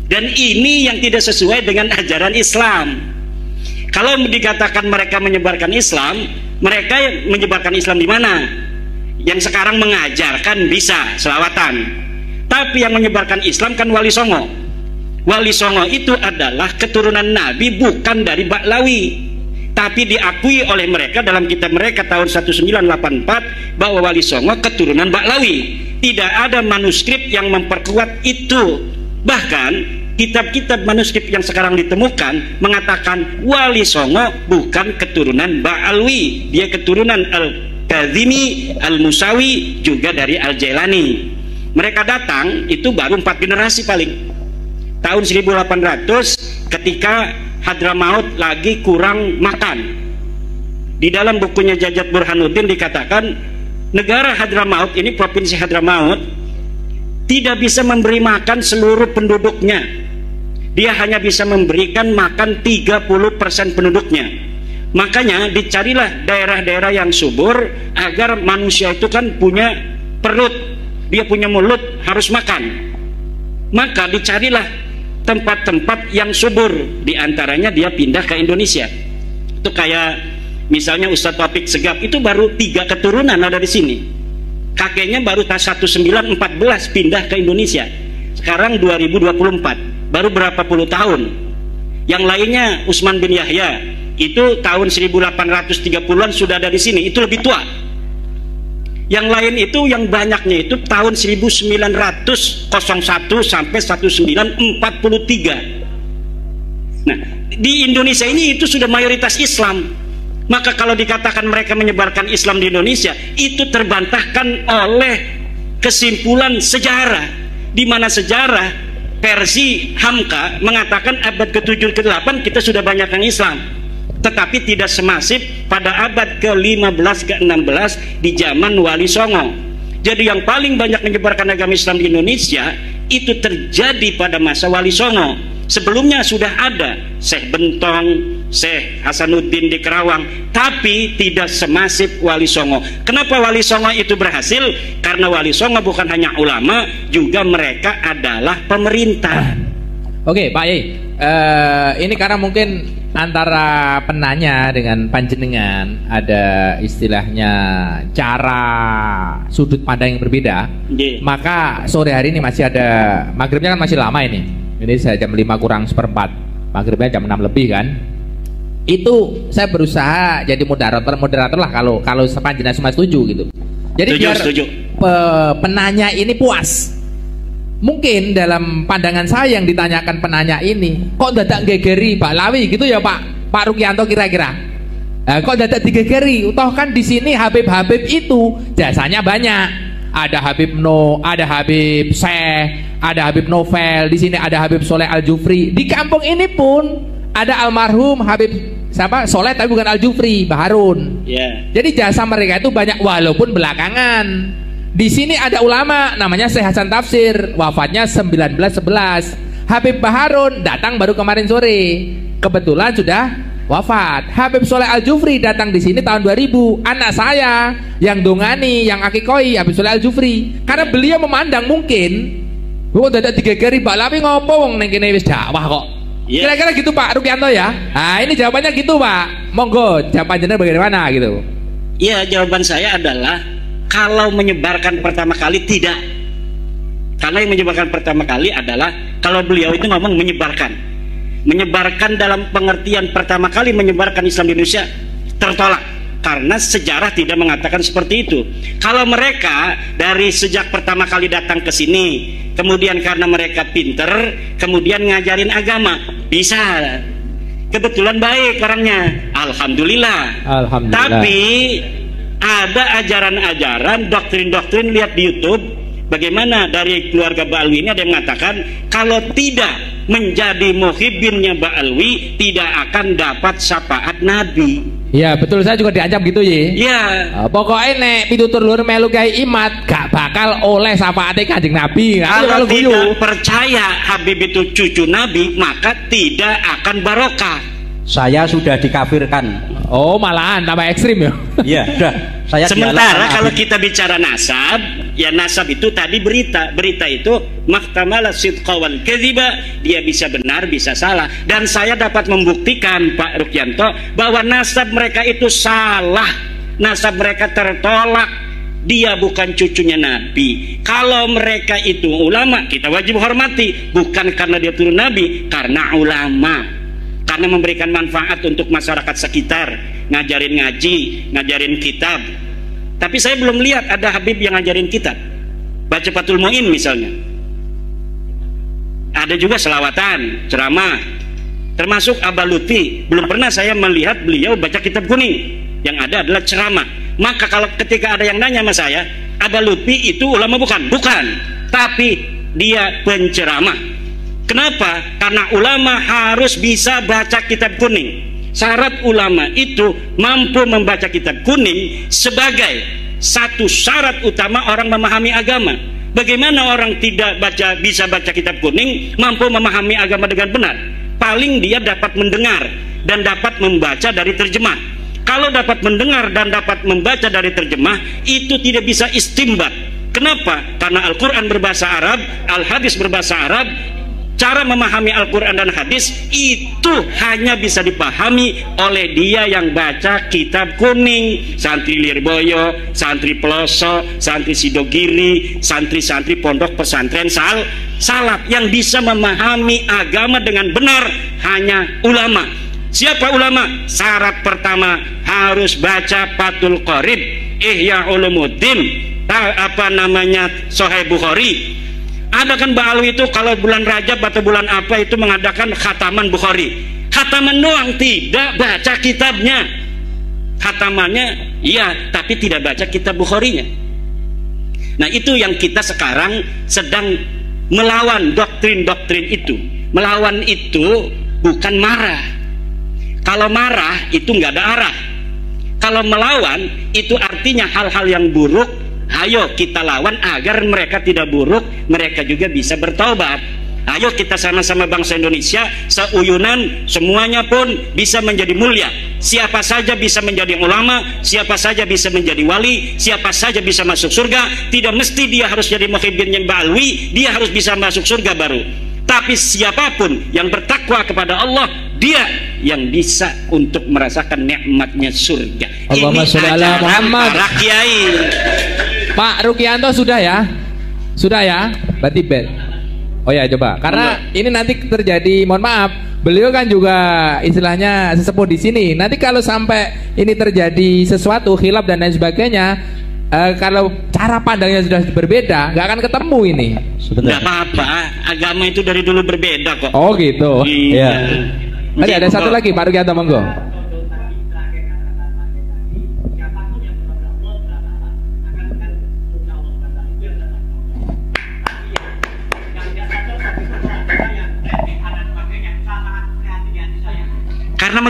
Dan ini yang tidak sesuai dengan ajaran Islam. Kalau dikatakan mereka menyebarkan Islam, mereka menyebarkan Islam di mana? Yang sekarang mengajarkan bisa selawatan. Tapi yang menyebarkan Islam kan Wali Songo. Wali Songo itu adalah keturunan Nabi, bukan dari Baklawi. Tapi diakui oleh mereka dalam kitab mereka tahun 1984 bahwa Wali Songo keturunan Baklawi. Tidak ada manuskrip yang memperkuat itu. Bahkan kitab-kitab manuskrip yang sekarang ditemukan mengatakan Wali Songo bukan keturunan Ba'alwi, dia keturunan Al-Kazimi, Al-Musawi, juga dari Al-Jailani. Mereka datang itu baru 4 generasi paling. Tahun 1800 ketika Hadramaut lagi kurang makan. Di dalam bukunya Jajat Burhanuddin dikatakan negara Hadramaut ini, provinsi Hadramaut, tidak bisa memberi makan seluruh penduduknya. Dia hanya bisa memberikan makan 30% penduduknya. Makanya dicarilah daerah-daerah yang subur, agar manusia itu kan punya perut, dia punya mulut, harus makan. Maka dicarilah tempat-tempat yang subur. Di antaranya dia pindah ke Indonesia. Itu kayak misalnya Ustadz Taufik Segaf, itu baru 3 keturunan ada di sini. Kakeknya baru 1914 pindah ke Indonesia. Sekarang 2024, baru berapa puluh tahun. Yang lainnya Utsman bin Yahya, itu tahun 1830-an sudah ada di sini, itu lebih tua. Yang lain itu yang banyaknya itu tahun 1901 sampai 1943. Nah, di Indonesia ini itu sudah mayoritas Islam. Maka kalau dikatakan mereka menyebarkan Islam di Indonesia, itu terbantahkan oleh kesimpulan sejarah, di mana sejarah versi Hamka mengatakan abad ke-7 ke-8 kita sudah banyak yang Islam, tetapi tidak semasif pada abad ke-15 ke-16 di zaman Wali Songo. Jadi yang paling banyak menyebarkan agama Islam di Indonesia itu terjadi pada masa Wali Songo. Sebelumnya sudah ada Syekh Bentong, Syekh Hasanuddin di Kerawang, tapi tidak semasif Wali Songo. Kenapa Wali Songo itu berhasil? Karena Wali Songo bukan hanya ulama, juga mereka adalah pemerintah. Oke, Pak Yai, ini karena mungkin antara penanya dengan panjenengan ada istilahnya cara sudut pandang yang berbeda, maka sore hari ini masih ada, maghribnya kan masih lama ini saya jam 5 kurang seperempat, maghribnya jam 6 lebih kan. Itu saya berusaha jadi moderator lah kalau panjenengan semua setuju gitu. Jadi biar penanya ini puas. Mungkin dalam pandangan saya yang ditanyakan penanya ini, kok dadak gegeri Pak Lawi gitu ya Pak Rukianto kira-kira. Kok dadak digegeri? Toh kan di sini Habib-habib itu jasanya banyak. ada Habib No, ada Habib Syekh, ada Habib Novel, di sini ada Habib Soleh Al-Jufri. Di kampung ini pun ada almarhum Habib siapa? Soleh tapi bukan Al-Jufri, Baharun. Jadi jasa mereka itu banyak walaupun belakangan. Di sini ada ulama namanya Syekh Hasan Tafsir, wafatnya 1911. Habib Baharun datang baru kemarin sore, kebetulan sudah wafat. Habib Soleh Al-Jufri datang di sini tahun 2000. Anak saya yang dongani, yang akikoi Habib Soleh Al-Jufri. Karena beliau memandang mungkin dadak digegeri Pak Lapi ngopo wong ning kene wis dakwah kok. Kira-kira gitu Pak Rukianto ya. Nah, ini jawabannya gitu Pak. Monggo jawaban jenengan bagaimana gitu. Iya, jawaban saya adalah kalau menyebarkan pertama kali tidak. Karena yang menyebarkan pertama kali adalah kalau beliau itu ngomong menyebarkan. Menyebarkan dalam pengertian pertama kali menyebarkan Islam di Indonesia tertolak. Karena sejarah tidak mengatakan seperti itu. Kalau mereka dari sejak pertama kali datang ke sini, kemudian karena mereka pinter, kemudian ngajarin agama, bisa. Kebetulan baik orangnya, alhamdulillah. Tapi ada ajaran-ajaran, doktrin-doktrin, lihat di YouTube bagaimana dari keluarga Ba'alwi ini ada yang mengatakan kalau tidak menjadi muhibbinnya Ba'alwi tidak akan dapat syafaat Nabi. Ya betul, saya juga diancam gitu ya. Iya. Pokoknya nek pitutur luhur melu kiai Imat gak bakal oleh syafaate Kanjeng Nabi. Kalau tidak percaya Habib itu cucu Nabi maka tidak akan barokah. Saya sudah dikafirkan. Oh malahan tambah ekstrim ya. Iya sudah. Saya sementara kalau kita bicara nasab, ya nasab itu tadi berita itu mahtamala sidqa wal kadhiba, dia bisa benar bisa salah. Dan saya dapat membuktikan Pak Rukianto bahwa nasab mereka itu salah, nasab mereka tertolak. Dia bukan cucunya Nabi. Kalau mereka itu ulama, kita wajib hormati, bukan karena dia turun Nabi, karena ulama. Karena memberikan manfaat untuk masyarakat sekitar, ngajarin ngaji, ngajarin kitab. Tapi saya belum lihat ada Habib yang ngajarin kitab. Baca Fathul Mu'in misalnya. Ada juga selawatan, ceramah. Termasuk Abah Lutfi, belum pernah saya melihat beliau baca kitab kuning. Yang ada adalah ceramah. Maka kalau ketika ada yang nanya sama saya, Abah Lutfi itu ulama bukan? Bukan. Tapi dia penceramah. Kenapa? Karena ulama harus bisa baca kitab kuning. Syarat ulama itu mampu membaca kitab kuning sebagai satu syarat utama orang memahami agama. Bagaimana orang tidak bisa baca kitab kuning mampu memahami agama dengan benar? Paling dia dapat mendengar dan dapat membaca dari terjemah. Kalau dapat mendengar dan dapat membaca dari terjemah itu tidak bisa istimbat. Kenapa? Karena Al-Quran berbahasa Arab, Al-Hadis berbahasa Arab. Cara memahami Al-Quran dan hadis itu hanya bisa dipahami oleh dia yang baca kitab kuning. Santri Lirboyo, santri Peloso, santri Sidogiri, santri-santri pondok pesantren salaf. Yang bisa memahami agama dengan benar hanya ulama. Siapa ulama? Syarat pertama harus baca Fathul Qorib, Ihya Ulumuddin, Sahih Bukhari. Ada kan Ba'alwi itu kalau bulan Rajab atau bulan apa itu mengadakan khataman Bukhari. Khataman doang, tidak baca kitabnya. Khatamannya iya, tapi tidak baca kitab Bukharinya. Nah itu yang kita sekarang sedang melawan doktrin-doktrin itu. Melawan itu bukan marah. Kalau marah itu nggak ada arah. Kalau melawan itu artinya hal-hal yang buruk. Ayo kita lawan agar mereka tidak buruk, mereka juga bisa bertaubat. Ayo kita sama-sama bangsa Indonesia seuyunan, semuanya pun bisa menjadi mulia. Siapa saja bisa menjadi ulama, siapa saja bisa menjadi wali, siapa saja bisa masuk surga. Tidak mesti dia harus jadi muhibbinnya Ba'alwi, dia harus bisa masuk surga baru. Tapi siapapun yang bertakwa kepada Allah, dia yang bisa untuk merasakan nikmatnya surga. Allahumma sholli ala Muhammad. Para kiai. Pak Rukianto sudah ya? Sudah ya? Berarti bet. Oh ya coba. Karena ini nanti terjadi, mohon maaf, beliau kan juga istilahnya sesepuh di sini. Nanti kalau sampai ini terjadi sesuatu khilaf dan lain sebagainya, kalau cara pandangnya sudah berbeda, nggak akan ketemu ini. Nggak apa-apa, agama itu dari dulu berbeda kok. Oh gitu. Iya. Tadi ada satu lagi Pak Rukianto, monggo.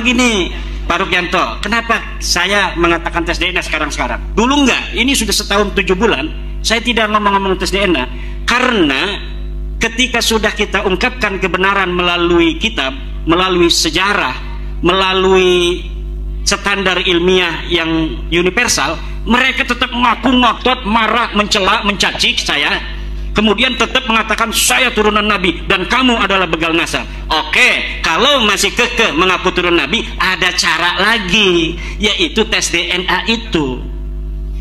begini Pak Rukyanto, kenapa saya mengatakan tes DNA sekarang-sekarang? Dulu enggak, ini sudah setahun 7 bulan saya tidak ngomong-ngomong tes DNA, karena ketika sudah kita ungkapkan kebenaran melalui kitab, melalui sejarah, melalui standar ilmiah yang universal, mereka tetap mengaku ngotot, marah, mencela, mencaci saya, kemudian tetap mengatakan saya turunan Nabi dan kamu adalah begal nasab. Oke, kalau masih kekeh mengaku turun Nabi, ada cara lagi, yaitu tes DNA itu.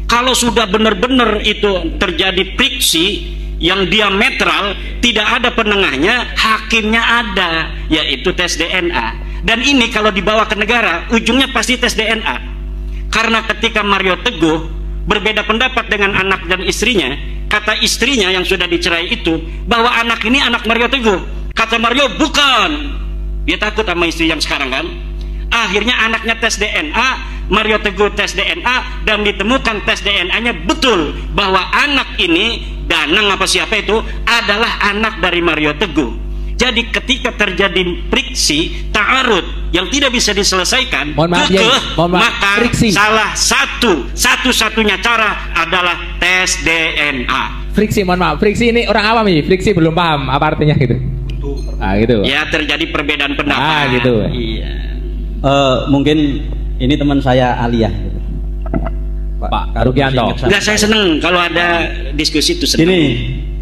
Kalau sudah benar-benar itu terjadi friksi yang diametral, tidak ada penengahnya, hakimnya ada, yaitu tes DNA. Dan ini kalau dibawa ke negara, ujungnya pasti tes DNA. Karena ketika Mario Teguh berbeda pendapat dengan anak dan istrinya, kata istrinya yang sudah dicerai itu bahwa anak ini anak Mario Teguh. Kata Mario, bukan. Dia takut sama istri yang sekarang kan. Akhirnya anaknya tes DNA, Mario Teguh tes DNA, dan ditemukan tes DNA-nya betul bahwa anak ini, Danang apa siapa itu, adalah anak dari Mario Teguh. Jadi ketika terjadi friksi, ta'arud yang tidak bisa diselesaikan, maka friksi. salah satu-satunya cara adalah tes DNA. Friksi, mohon maaf, friksi ini orang awam nih, friksi belum paham apa artinya gitu. Ah gitu. Ya terjadi perbedaan pendapat. Ah gitu. Iya. Mungkin ini teman saya Aliyah. Pak Rukyanto. Enggak, saya seneng kalau ada diskusi itu seneng. Ini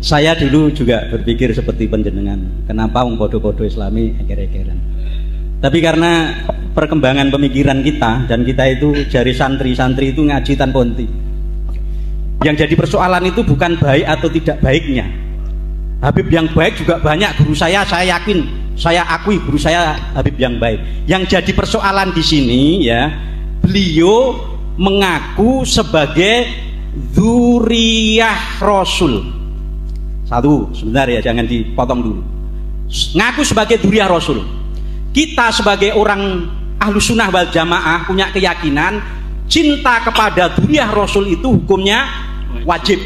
saya dulu juga berpikir seperti panjenengan, kenapa wong podo-podo Islami eker-ekeran. Tapi karena perkembangan pemikiran kita, dan kita itu jari santri-santri itu ngaji tanpa henti. Yang jadi persoalan itu bukan baik atau tidak baiknya. Habib yang baik juga banyak, guru saya yakin, saya akui guru saya Habib yang baik. Yang jadi persoalan di sini ya, beliau mengaku sebagai dzurriyyah Rasul. Satu, sebentar ya, jangan dipotong dulu. Ngaku sebagai dzurriyyah Rasul. Kita sebagai orang Ahlus Sunnah wal Jamaah punya keyakinan cinta kepada dzurriyyah Rasul itu hukumnya wajib.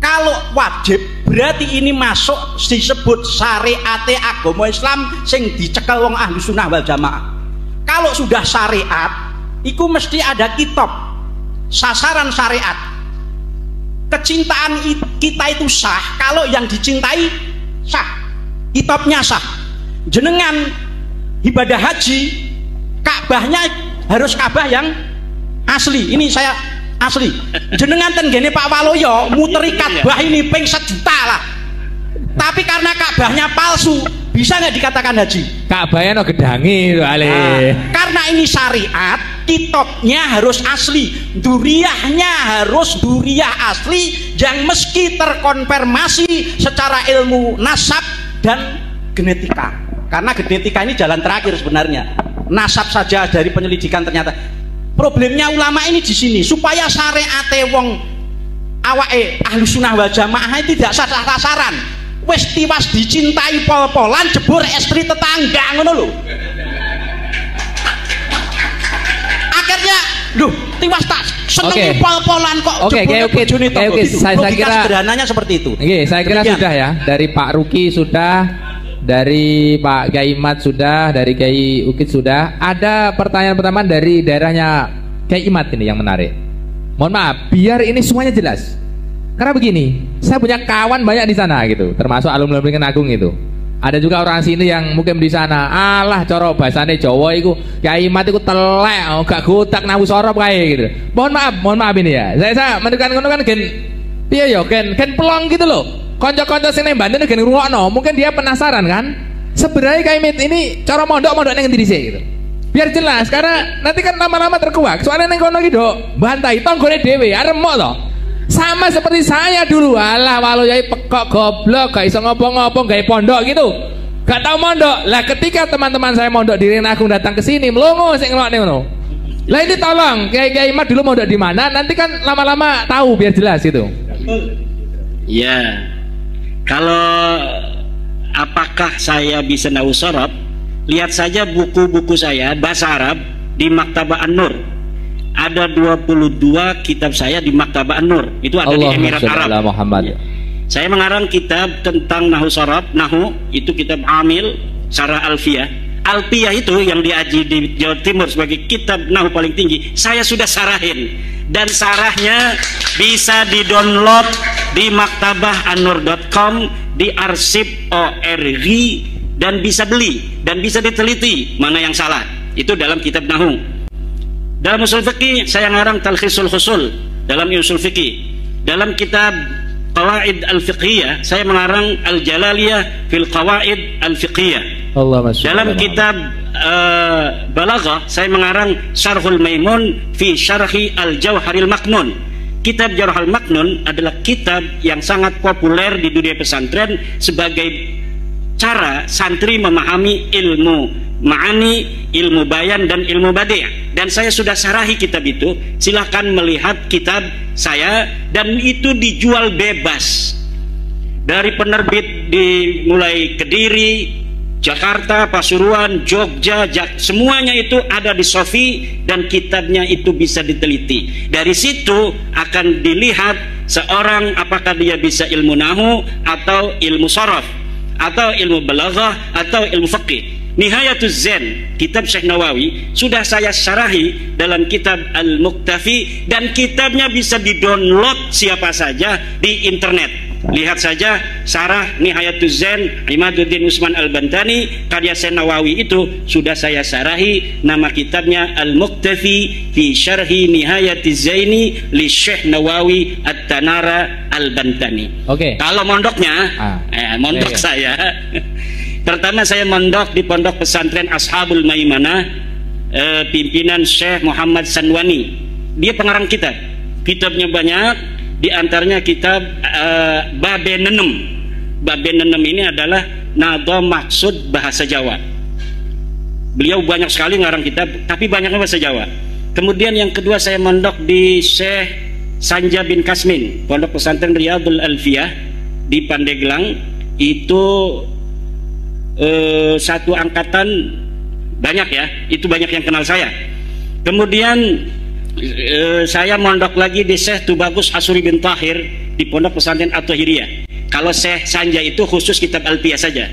Kalau wajib berarti ini masuk disebut syariat agama Islam sing dicekel wong Ahlus Sunnah wal Jamaah. Kalau sudah syariat, itu mesti ada kitab sasaran syariat. Kecintaan kita itu sah kalau yang dicintai sah, kitabnya sah. Jenengan ibadah haji, Ka'bahnya harus Ka'bah yang asli. Ini saya asli. Jenengan tenggene Pak Waloyo muteri Ka'bah ini ping 1 juta lah, tapi karena Ka'bahnya palsu, bisa nggak dikatakan haji? Ka'bahnya no gedangi itu ale. Karena ini syariat, kitabnya harus asli, dzurriyyahnya harus dzurriyyah asli yang meski terkonfirmasi secara ilmu nasab dan genetika. Karena genetika ini jalan terakhir sebenarnya. Nasab saja dari penyelidikan ternyata. Problemnya ulama ini di sini, supaya syariat wong awake Ahlus Sunnah wal Jamaah tidak sasaran. Wis tiwas dicintai pol-polan jebur istri tetangga ngono lho. Akhirnya duh tiwas tak seneng pol-polan kok jebur bojone toko gitu. Saya kira sederhananya seperti itu. Saya kira sudah ya, dari Pak Ruki sudah, dari Pak Kiai Imat sudah, dari Kiai Ukit sudah. Ada pertanyaan pertama dari daerahnya Kiai Imat ini yang menarik. Mohon maaf, biar ini semuanya jelas. Karena begini, saya punya kawan banyak di sana gitu, termasuk alumni Pendidikan Agung itu. Ada juga orang sini yang mungkin di sana. Alah, coro bahasane Jawa iku, Kiai Imat iku telek, gak gotak nawu sorop kae gitu. Mohon maaf ini ya. Saya mendekan ngono kan gen piye ya, gen pelong gitu loh. Kanca-kanca sing nang Banten gen ngrungokno, mungkin dia penasaran kan. Sebenarnya Kiai Imat ini cara mondok ning endi sih gitu. Biar jelas, karena nanti kan lama-lama terkuak. Soalnya ning kono iki nduk bantai tanggone dhewe, aremok to. Sama seperti saya dulu, alah walau yai pekok goblok, gak iso ngopo-ngopo, gak pondok gitu, gak tahu mondok. Lah ketika teman-teman saya mondok di Rinakung datang ke sini, melongo sing ngelok ngono. Lah ini tolong, Kiai Imat dulu mondok di mana? Nanti kan lama-lama tahu biar jelas itu. Ya, kalau apakah saya bisa nahu sorab? Lihat saja buku-buku saya bahasa Arab di Maktabah An-Nur. Ada 22 kitab saya di Maktabah An-Nur. Itu ada di Emirat Arab. Muhammad. Saya mengarang kitab tentang nahu sorab, nahu itu kitab Amil, Syarah Alfiyah. Alpiyah itu yang diaji di Jawa Timur sebagai kitab nahwu paling tinggi, saya sudah sarahin, dan sarahnya bisa di-download di maktabah-an-nur.com, di arsip ORG, dan bisa beli dan bisa diteliti mana yang salah. Itu dalam kitab nahwu. Dalam usul fikih saya ngarang Talkhisul Husul dalam usul fikih. Dalam kitab Qawaid al-Fiqhiyah saya mengarang Al-Jalaliyah fil Qawaid al-Fiqhiyah. Dalam kitab Balaghah saya mengarang Syarhul Maimun fi Syarhi Al-Jauharil Maknun. Kitab Jauharil Maknun adalah kitab yang sangat populer di dunia pesantren sebagai cara santri memahami ilmu ma'ani, ilmu bayan, dan ilmu badi'. Dan saya sudah sarahi kitab itu, silahkan melihat kitab saya, dan itu dijual bebas dari penerbit mulai Kediri, Jakarta, Pasuruan, Jogja, semuanya itu ada di Sofi, dan kitabnya itu bisa diteliti. Dari situ akan dilihat seorang apakah dia bisa ilmu nahwu atau ilmu sharaf atau ilmu balaghah atau ilmu fiqih. Nihayatuz Zen, kitab Syekh Nawawi, sudah saya syarahi dalam kitab Al-Muktafi, dan kitabnya bisa di-download siapa saja di internet. Lihat saja syarah Nihayatuz Zen Imaduddin Utsman Al-Bantani, karya Syekh Nawawi itu sudah saya syarahi. Nama kitabnya Al-Muktafi fi Syarhi Nihayatiz Zaini li Syekh Nawawi At-Tanara Al-Bantani. Oke. Kalau mondoknya, mondok saya pertama saya mondok di Pondok Pesantren Ashabul Maimanah, pimpinan Syekh Muhammad Sanwani. Dia pengarang kitab. Kitabnya banyak, di antaranya kitab Babe Nenem. Babe Nenem ini adalah nado maksud bahasa Jawa. Beliau banyak sekali ngarang kitab, tapi banyaknya bahasa Jawa. Kemudian yang kedua saya mondok di Syekh Sanja bin Kasmin, Pondok Pesantren Riyadul Alfiyah di Pandeglang. Itu satu angkatan banyak ya, itu banyak yang kenal saya. Kemudian saya mondok lagi di Syekh Tubagus Hasuri bin Tahir di Pondok Pesantren At-Tahiriyah. Kalau Syekh Sanja itu khusus kitab Alpiyah saja.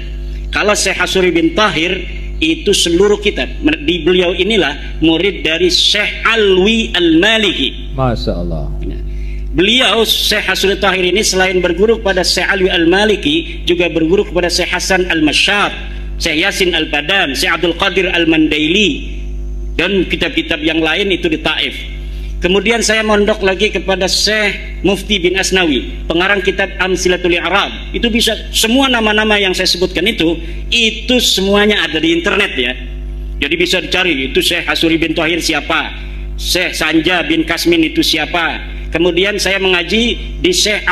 Kalau Syekh Hasuri bin Tahir itu seluruh kitab. Di beliau inilah murid dari Syekh Alwi Al-Maliki. Masya Allah. Beliau Syekh Hasuri Tahir ini selain berguru kepada Syekh Alwi Al-Maliki, juga berguru kepada Syekh Hasan Al-Masyar, Syekh Yasin Al-Padan, Syekh Abdul Qadir Al-Mandaili, dan kitab-kitab yang lain itu di Taif. Kemudian saya mondok lagi kepada Syekh Mufti bin Asnawi, pengarang kitab Amsilatul I'rab. Itu bisa semua nama-nama yang saya sebutkan itu semuanya ada di internet ya. Jadi bisa dicari itu Syekh Hasuri bin Tahir siapa, Syekh Sanja bin Kasmin itu siapa. Kemudian saya mengaji di Syekh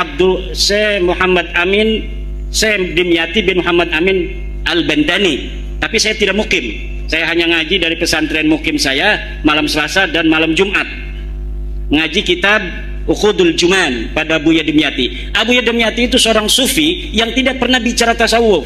Muhammad Amin, Syekh Dimyati bin Muhammad Amin Al-Bantani. Tapi saya tidak mukim. Saya hanya ngaji dari pesantren mukim saya malam Selasa dan malam Jumat. Ngaji kitab Ukhudul Juman pada Buya Dimyati. Buya Dimyati itu seorang sufi yang tidak pernah bicara tasawuf.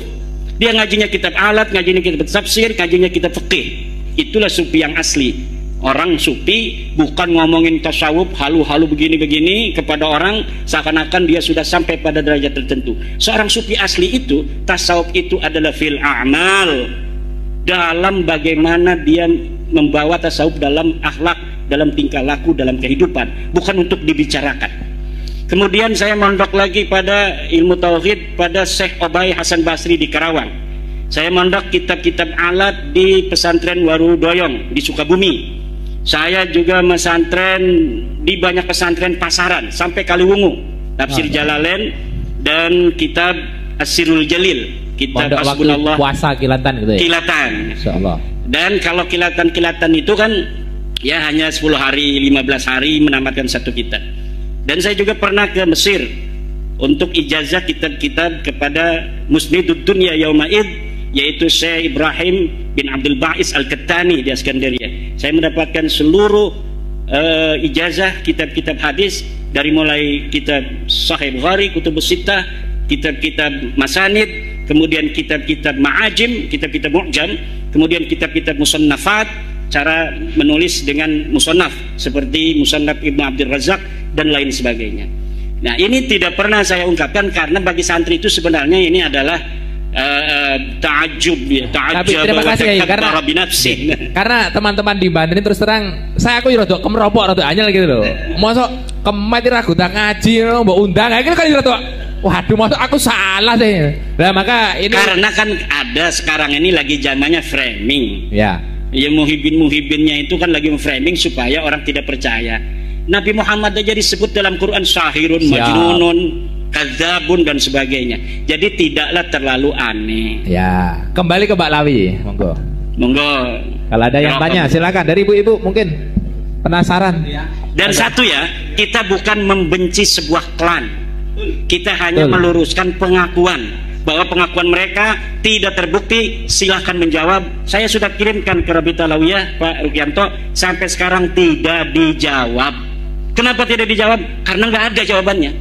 Dia ngajinya kitab alat, ngajinya kitab tafsir, ngajinya kitab fikih. Itulah sufi yang asli. Orang sufi bukan ngomongin tasawuf halu-halu begini-begini kepada orang seakan-akan dia sudah sampai pada derajat tertentu. Seorang sufi asli itu, tasawuf itu adalah fil a'mal, dalam bagaimana dia membawa tasawuf dalam akhlak, dalam tingkah laku, dalam kehidupan, bukan untuk dibicarakan. Kemudian saya mondok lagi pada ilmu tauhid pada Syekh Obay Hasan Basri di Karawang. Saya mondok kitab-kitab alat di pesantren Warudoyong di Sukabumi. Saya juga pesantren di banyak pesantren pasaran sampai Kaliwungu, tafsir Jalalain dan kitab As-Sirul Jalil, kitab Hasbunallah. Puasa kilatan gitu ya. Kilatan. Insyaallah. Dan kalau kilatan-kilatan itu kan ya hanya 10 hari, 15 hari menamatkan satu kitab. Dan saya juga pernah ke Mesir untuk ijazah kitab-kitab kepada Musnidud Dunya Yaumaid, yaitu Syekh Ibrahim bin Abdul Ba'is Al-Kattani di Askandaria. Saya mendapatkan seluruh ijazah kitab-kitab hadis, dari mulai kitab Sahih Bukhari, Kutubus Sittah, kitab-kitab Masanid, kemudian kitab-kitab Ma'ajim, kitab-kitab Mu'jam, kemudian kitab-kitab Musannafat, cara menulis dengan musannaf seperti Musannaf Ibnu Abdul Razak dan lain sebagainya. Nah, ini tidak pernah saya ungkapkan karena bagi santri itu sebenarnya ini adalah ta'ajjub ya, Tapi terima kasih ya, karena teman-teman di Banten terus terang saya aku rada kemropok rada anyel gitu loh. Mosok kemet ragu tak ngaji mbok undang iki kan rada waduh mosok aku salah deh. Nah maka ini karena kan ada sekarang ini lagi zamannya framing. Ya. Ya muhibinnya itu kan lagi framing supaya orang tidak percaya. Nabi Muhammad aja disebut dalam Quran sahirun, majnunun, kadzabun dan sebagainya. Jadi tidaklah terlalu aneh. Ya, kembali ke Mbak Lawi, monggo. Monggo. Kalau ada yang tanya silakan dari ibu-ibu mungkin penasaran. Dan satu ya, kita bukan membenci sebuah klan. Kita hanya meluruskan pengakuan bahwa pengakuan mereka tidak terbukti. Silahkan menjawab. Saya sudah kirimkan ke Rabita Alawiyah Pak Rukianto, sampai sekarang tidak dijawab. Kenapa tidak dijawab? Karena nggak ada jawabannya.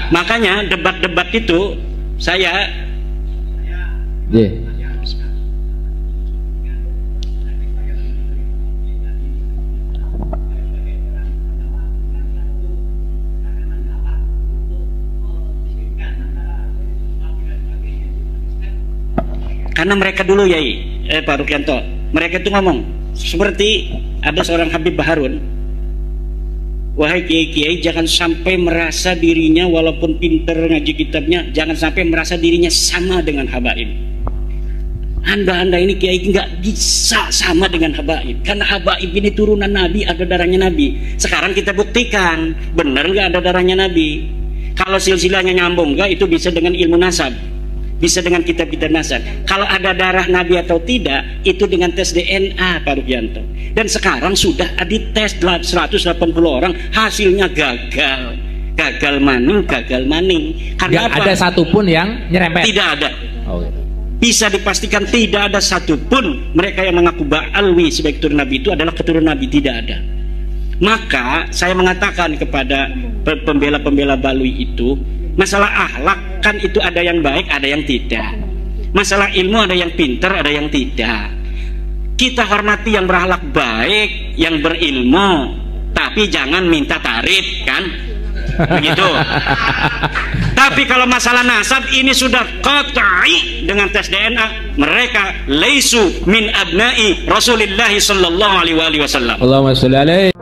Makanya debat-debat itu saya karena mereka dulu ya Pak Rukianto, mereka itu ngomong seperti ada seorang Habib Baharun, wahai kiai-kiai jangan sampai merasa dirinya walaupun pinter ngaji kitabnya, jangan sampai merasa dirinya sama dengan habaib. Anda ini kiai nggak bisa sama dengan habaib, karena habaib ini turunan Nabi, ada darahnya Nabi. Sekarang kita buktikan benar nggak ada darahnya Nabi. Kalau silsilahnya nyambung nggak, itu bisa dengan ilmu nasab, bisa dengan kitab-kitab nasab. Kalau ada darah Nabi atau tidak, itu dengan tes DNA Pak Rukianto. Dan sekarang sudah dites 180 orang, hasilnya gagal. Gagal maning. Karena ada satupun yang nyerempet. Tidak ada. Oh, gitu. Bisa dipastikan tidak ada satupun mereka yang mengaku Ba'alwi sebagai keturunan Nabi itu adalah keturunan Nabi, tidak ada. Maka saya mengatakan kepada pembela-pembela Balwi itu, masalah akhlak kan itu ada yang baik, ada yang tidak. Masalah ilmu ada yang pintar, ada yang tidak. Kita hormati yang berakhlak baik, yang berilmu, tapi jangan minta tarif kan? Begitu. Tapi kalau masalah nasab ini sudah qat'i dengan tes DNA, mereka laisu min abna'i Rasulillah sallallahu alaihi wasallam. Allahumma sholli alaihi